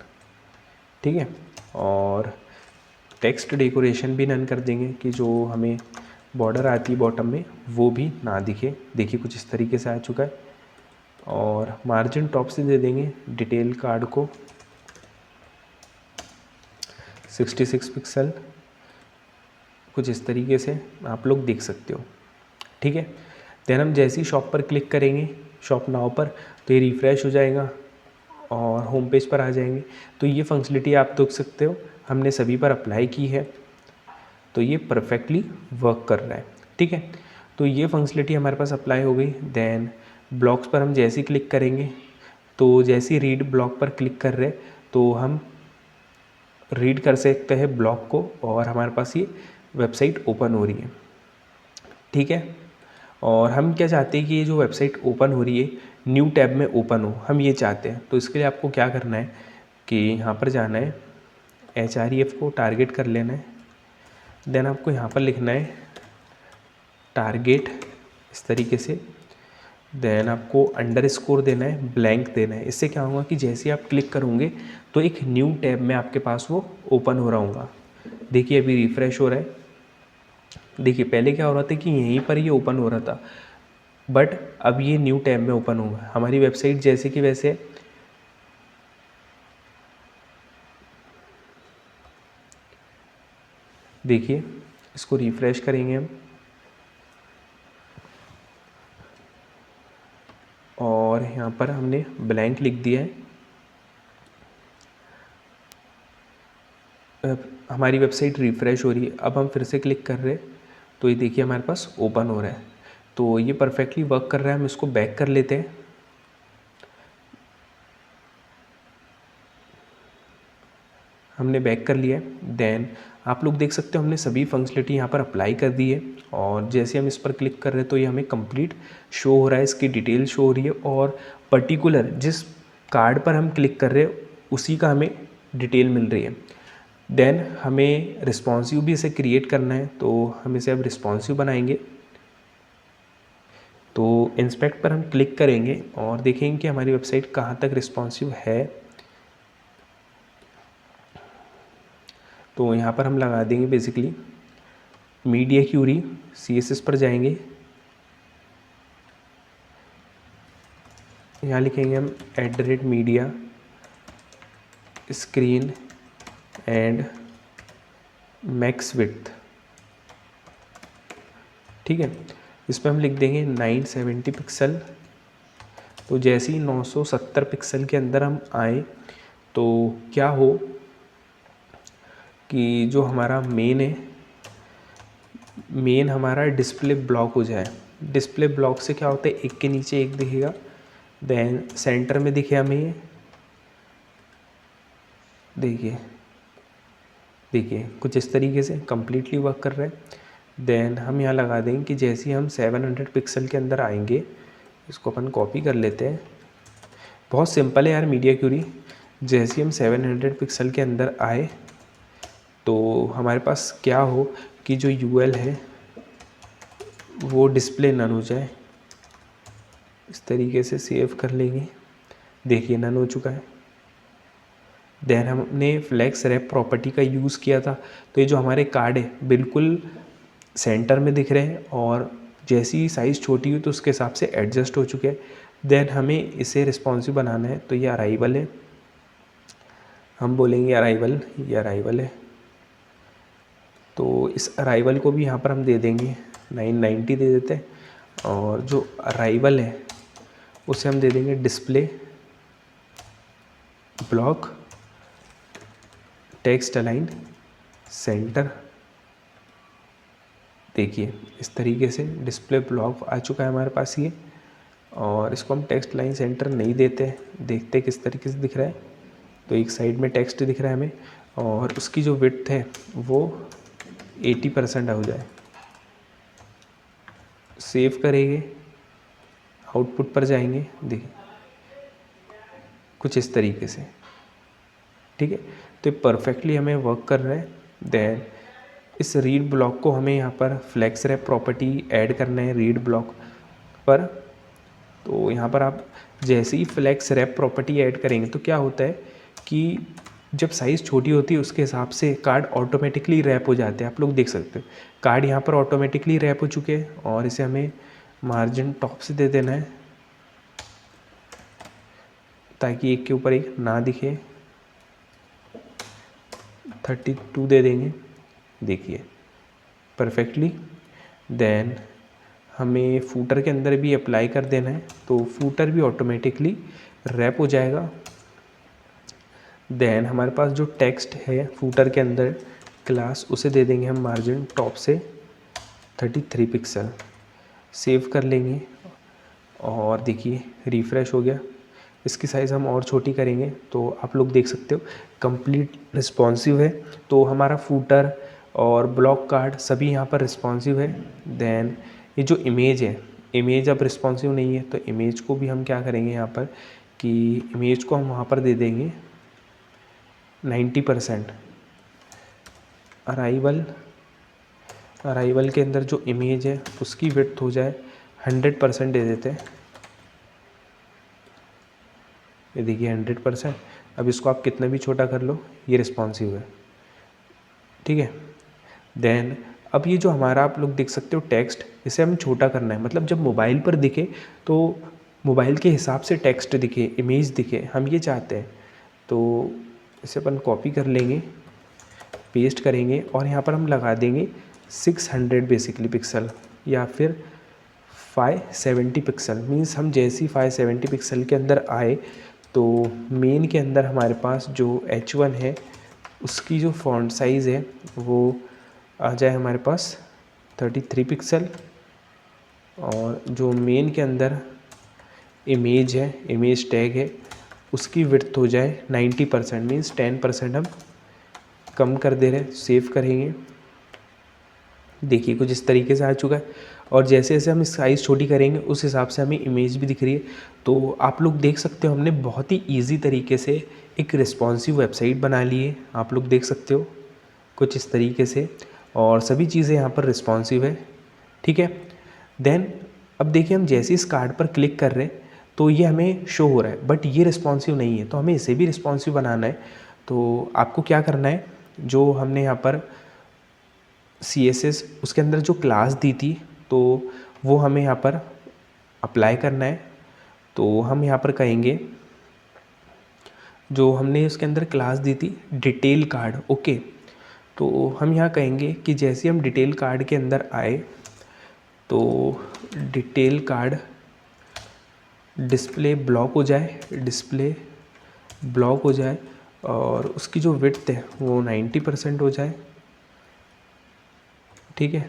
ठीक है। और टेक्स्ट डेकोरेशन भी नन कर देंगे कि जो हमें बॉर्डर आती है बॉटम में वो भी ना दिखे। देखिए कुछ इस तरीके से आ चुका है। और मार्जिन टॉप से दे देंगे डिटेल कार्ड को 66 पिक्सल, कुछ इस तरीके से आप लोग देख सकते हो, ठीक है। देन हम जैसे ही शॉप पर क्लिक करेंगे, शॉप नाउ पर, तो ये रिफ़्रेश हो जाएगा और होम पेज पर आ जाएंगे। तो ये फंक्शनलिटी आप देख सकते हो हमने सभी पर अप्लाई की है, तो ये परफेक्टली वर्क कर रहा है, ठीक है। तो ये फंक्शनलिटी हमारे पास अप्लाई हो गई। देन ब्लॉक्स पर हम जैसे ही क्लिक करेंगे, तो जैसे ही रीड ब्लॉक पर क्लिक कर रहे तो हम रीड कर सकते हैं ब्लॉक को और हमारे पास ये वेबसाइट ओपन हो रही है, ठीक है। और हम क्या चाहते हैं कि ये जो वेबसाइट ओपन हो रही है न्यू टैब में ओपन हो, हम ये चाहते हैं। तो इसके लिए आपको क्या करना है कि यहाँ पर जाना है, href को टारगेट कर लेना है। देन आपको यहाँ पर लिखना है टारगेट इस तरीके से। देन आपको अंडरस्कोर देना है, ब्लैंक देना है। इससे क्या होगा कि जैसे ही आप क्लिक करोगे तो एक न्यू टैब में आपके पास वो ओपन हो रहा होगा। देखिए अभी रिफ़्रेश हो रहा है। देखिए पहले क्या हो रहा था कि यहीं पर ये ओपन हो रहा था, बट अब ये न्यू टैब में ओपन होगा। हमारी वेबसाइट जैसे कि वैसे देखिए, इसको रिफ़्रेश करेंगे हम और यहाँ पर हमने ब्लैंक लिख दिया है। अब हमारी वेबसाइट रिफ़्रेश हो रही है। अब हम फिर से क्लिक कर रहे हैं तो ये देखिए हमारे पास ओपन हो रहा है। तो ये परफेक्टली वर्क कर रहा है। हम इसको बैक कर लेते हैं। हमने बैक कर लिया है। देन आप लोग देख सकते हो हमने सभी फंक्शनलिटी यहाँ पर अप्लाई कर दी है और जैसे हम इस पर क्लिक कर रहे हैं तो ये हमें कंप्लीट शो हो रहा है, इसकी डिटेल शो हो रही है और पर्टिकुलर जिस कार्ड पर हम क्लिक कर रहे हैं उसी का हमें डिटेल मिल रही है। देन हमें रिस्पॉन्सिव भी इसे क्रिएट करना है, तो हम इसे अब रिस्पॉन्सिव बनाएंगे। तो इंस्पेक्ट पर हम क्लिक करेंगे और देखेंगे कि हमारी वेबसाइट कहाँ तक रिस्पॉन्सिव है। तो यहाँ पर हम लगा देंगे बेसिकली मीडिया क्यूरी, CSS पर जाएंगे, यहाँ लिखेंगे हम @media screen and max width, ठीक है। इस पर हम लिख देंगे 970 पिक्सल। तो जैसे ही 970 पिक्सल के अंदर हम आए तो क्या हो कि जो हमारा मेन हमारा डिस्प्ले ब्लॉक हो जाए। डिस्प्ले ब्लॉक से क्या होता है, एक के नीचे एक दिखेगा। देन सेंटर में दिखे हमें ये, देखिए कुछ इस तरीके से कम्प्लीटली वर्क कर रहा है। देन हम यहाँ लगा देंगे कि जैसे ही हम 700 पिक्सल के अंदर आएंगे, इसको अपन कॉपी कर लेते हैं। बहुत सिंपल है यार मीडिया क्यूरी। जैसे ही हम 700 पिक्सल के अंदर आए तो हमारे पास क्या हो कि जो UL है वो डिस्प्ले नन हो जाए। इस तरीके से सेव कर लेंगे। देखिए नन हो चुका है। देन हमने फ्लेक्स रैप प्रॉपर्टी का यूज़ किया था, तो ये जो हमारे कार्ड है बिल्कुल सेंटर में दिख रहे हैं और जैसी साइज़ छोटी हुई तो उसके हिसाब से एडजस्ट हो चुके हैं। देन हमें इसे रिस्पॉन्सिव बनाना है, तो ये अराइवल है, हम बोलेंगे अराइवल, ये अराइवल है। तो इस अराइवल को भी यहाँ पर हम दे देंगे 990 दे देते हैं और जो अराइवल है उसे हम दे देंगे display block text align centre. देखिए इस तरीके से डिस्प्ले ब्लॉक आ चुका है हमारे पास ये। और इसको हम टेक्स्ट लाइन सेंटर नहीं देते, देखते किस तरीके से दिख रहा है। तो एक साइड में टेक्स्ट दिख रहा है हमें और उसकी जो विड्थ है वो 80% हो जाए। सेव करेंगे, आउटपुट पर जाएंगे, देखिए कुछ इस तरीके से, ठीक है। तो ये परफेक्टली हमें वर्क कर रहा है। देन इस रीड ब्लॉक को हमें यहाँ पर फ्लेक्स रैप प्रॉपर्टी ऐड करना है रीड ब्लॉक पर। तो यहाँ पर आप जैसे ही फ्लेक्स रैप प्रॉपर्टी ऐड करेंगे तो क्या होता है कि जब साइज़ छोटी होती है उसके हिसाब से कार्ड ऑटोमेटिकली रैप हो जाते हैं। आप लोग देख सकते हो कार्ड यहाँ पर ऑटोमेटिकली रैप हो चुके हैं और इसे हमें मार्जिन टॉप से दे देना है ताकि एक के ऊपर एक ना दिखे। 32 दे देंगे, देखिए परफेक्टली। देन हमें फूटर के अंदर भी अप्लाई कर देना है तो फूटर भी ऑटोमेटिकली रैप हो जाएगा। देन हमारे पास जो टेक्स्ट है फूटर के अंदर क्लास, उसे दे देंगे हम मार्जिन टॉप से 33 पिक्सल। सेव कर लेंगे और देखिए रिफ़्रेश हो गया। इसकी साइज़ हम और छोटी करेंगे तो आप लोग देख सकते हो कंप्लीट रिस्पॉन्सिव है। तो हमारा फूटर और ब्लॉक कार्ड सभी यहाँ पर रिस्पॉन्सिव है। देन ये जो इमेज है, इमेज अब रिस्पॉन्सिव नहीं है तो इमेज को भी हम क्या करेंगे यहाँ पर कि इमेज को हम वहाँ पर दे देंगे 90%। अराइवल के अंदर जो इमेज है उसकी विड्थ हो जाए 100% दे देते हैं। ये देखिए 100%। अब इसको आप कितना भी छोटा कर लो ये रिस्पॉन्सिव है, ठीक है। देन अब ये जो हमारा आप लोग देख सकते हो टेक्स्ट, इसे हमें छोटा करना है। मतलब जब मोबाइल पर दिखे तो मोबाइल के हिसाब से टेक्स्ट दिखे, इमेज दिखे, हम ये चाहते हैं। तो इसे अपन कॉपी कर लेंगे, पेस्ट करेंगे और यहाँ पर हम लगा देंगे 600 बेसिकली पिक्सल या फिर 570 पिक्सल। मीन्स हम जैसी 570 पिक्सल के अंदर आए तो मेन के अंदर हमारे पास जो H1 है उसकी जो फॉन्ट साइज़ है वो आ जाए हमारे पास 33 पिक्सल। और जो मेन के अंदर इमेज है, इमेज टैग है, उसकी विड्थ हो जाए 90%। मीन्स 10% हम कम कर दे रहे हैं। सेव करेंगे, देखिए कुछ इस तरीके से आ चुका है। और जैसे जैसे हम साइज़ छोटी करेंगे उस हिसाब से हमें इमेज भी दिख रही है। तो आप लोग देख सकते हो हमने बहुत ही ईजी तरीके से एक रिस्पॉन्सिव वेबसाइट बना ली है। आप लोग देख सकते हो कुछ इस तरीके से, और सभी चीज़ें यहाँ पर रिस्पॉन्सिव है, ठीक है। देन अब देखिए हम जैसे इस कार्ड पर क्लिक कर रहे हैं तो ये हमें शो हो रहा है, बट ये रिस्पॉन्सिव नहीं है। तो हमें इसे भी रिस्पॉन्सिव बनाना है। तो आपको क्या करना है, जो हमने यहाँ पर CSS उसके अंदर जो क्लास दी थी तो वो हमें यहाँ पर अप्लाई करना है। तो हम यहाँ पर कहेंगे जो हमने उसके अंदर क्लास दी थी डिटेल कार्ड, ओके। तो हम यहाँ कहेंगे कि जैसे हम डिटेल कार्ड के अंदर आए तो डिटेल कार्ड डिस्प्ले ब्लॉक हो जाए, डिस्प्ले ब्लॉक हो जाए और उसकी जो विड्थ है वो 90% हो जाए, ठीक है।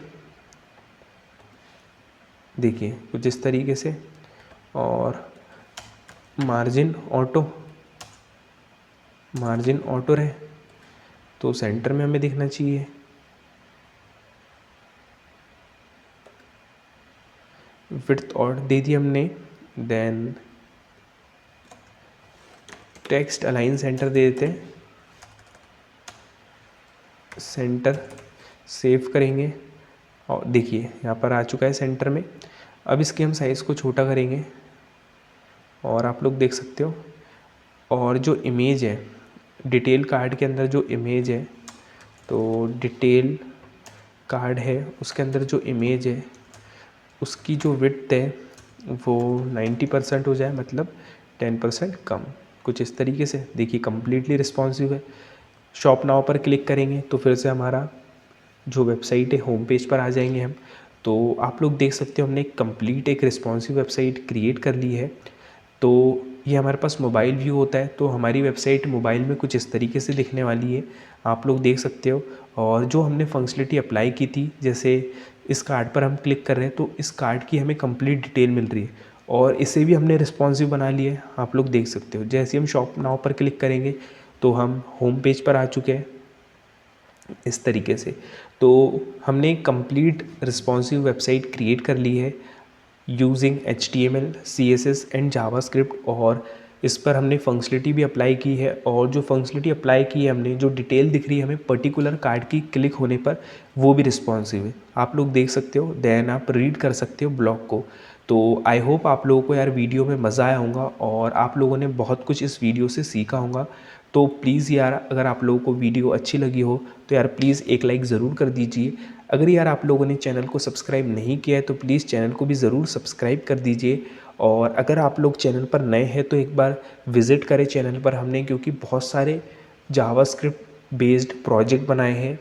देखिए कुछ इस तरीके से। और मार्जिन ऑटो रहे तो सेंटर में हमें दिखना चाहिए। विड्थ और दे दी हमने। देन टेक्स्ट अलाइन सेंटर दे देते हैं, सेंटर। सेव करेंगे और देखिए यहाँ पर आ चुका है सेंटर में। अब इसके हम साइज़ को छोटा करेंगे और आप लोग देख सकते हो। और जो इमेज है डिटेल कार्ड के अंदर, जो इमेज है, तो डिटेल कार्ड है उसके अंदर जो इमेज है उसकी जो विड्थ है वो 90% हो जाए, मतलब 10% कम। कुछ इस तरीके से देखिए कम्प्लीटली रिस्पॉन्सिव है। शॉप नाउ पर क्लिक करेंगे तो फिर से हमारा जो वेबसाइट है होम पेज पर आ जाएंगे हम। तो आप लोग देख सकते हो हमने कंप्लीट एक रिस्पॉन्सिव वेबसाइट क्रिएट कर ली है। तो ये हमारे पास मोबाइल व्यू होता है तो हमारी वेबसाइट मोबाइल में कुछ इस तरीके से दिखने वाली है, आप लोग देख सकते हो। और जो हमने फंक्शनलिटी अप्लाई की थी, जैसे इस कार्ड पर हम क्लिक कर रहे हैं तो इस कार्ड की हमें कंप्लीट डिटेल मिल रही है और इसे भी हमने रिस्पॉन्सिव बना लिया है, आप लोग देख सकते हो। जैसे हम शॉप नाउ पर क्लिक करेंगे तो हम होम पेज पर आ चुके हैं इस तरीके से। तो हमने कंप्लीट रिस्पॉन्सिव वेबसाइट क्रिएट कर ली है using HTML, CSS and JavaScript, और इस पर हमने फंक्शनलिटी भी अप्लाई की है। और जो फंक्शनलिटी अप्लाई की है हमने, जो डिटेल दिख रही है हमें पर्टिकुलर कार्ड की क्लिक होने पर, वो भी रिस्पॉन्सिव है। आप लोग देख सकते हो, देन आप रीड कर सकते हो ब्लॉग को। तो आई होप आप लोगों को यार वीडियो में मज़ा आया होगा और आप लोगों ने बहुत कुछ इस वीडियो से सीखा होगा। तो प्लीज़ यार, अगर आप लोगों को वीडियो अच्छी लगी हो तो यार प्लीज़ एक लाइक ज़रूर कर दीजिए। अगर यार आप लोगों ने चैनल को सब्सक्राइब नहीं किया है तो प्लीज़ चैनल को भी ज़रूर सब्सक्राइब कर दीजिए। और अगर आप लोग चैनल पर नए हैं तो एक बार विज़िट करें चैनल पर। हमने क्योंकि बहुत सारे जावास्क्रिप्ट बेस्ड प्रोजेक्ट बनाए हैं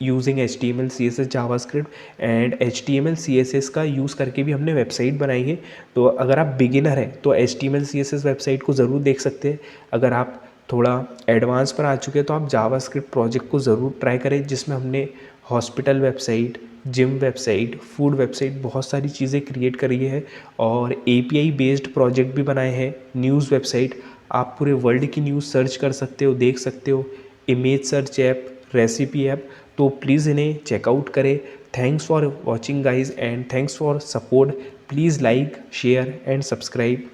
using HTML, CSS, JavaScript and HTML, CSS का यूज़ करके भी हमने वेबसाइट बनाई है। तो अगर आप बिगिनर हैं तो HTML, CSS वेबसाइट को ज़रूर देख सकते हैं। अगर आप थोड़ा एडवांस पर आ चुके हैं तो आप जावास्क्रिप्ट प्रोजेक्ट को ज़रूर ट्राई करें, जिसमें हमने hospital website, gym website, food website, बहुत सारी चीज़ें क्रिएट करी है। और API बेस्ड प्रोजेक्ट भी बनाए हैं। न्यूज़ वेबसाइट, आप पूरे वर्ल्ड की न्यूज़ सर्च कर सकते हो, देख सकते हो। Image search app, recipe app, तो प्लीज़ इन्हें चेकआउट करें। Thanks for watching guys and thanks for support. Please like, share and subscribe.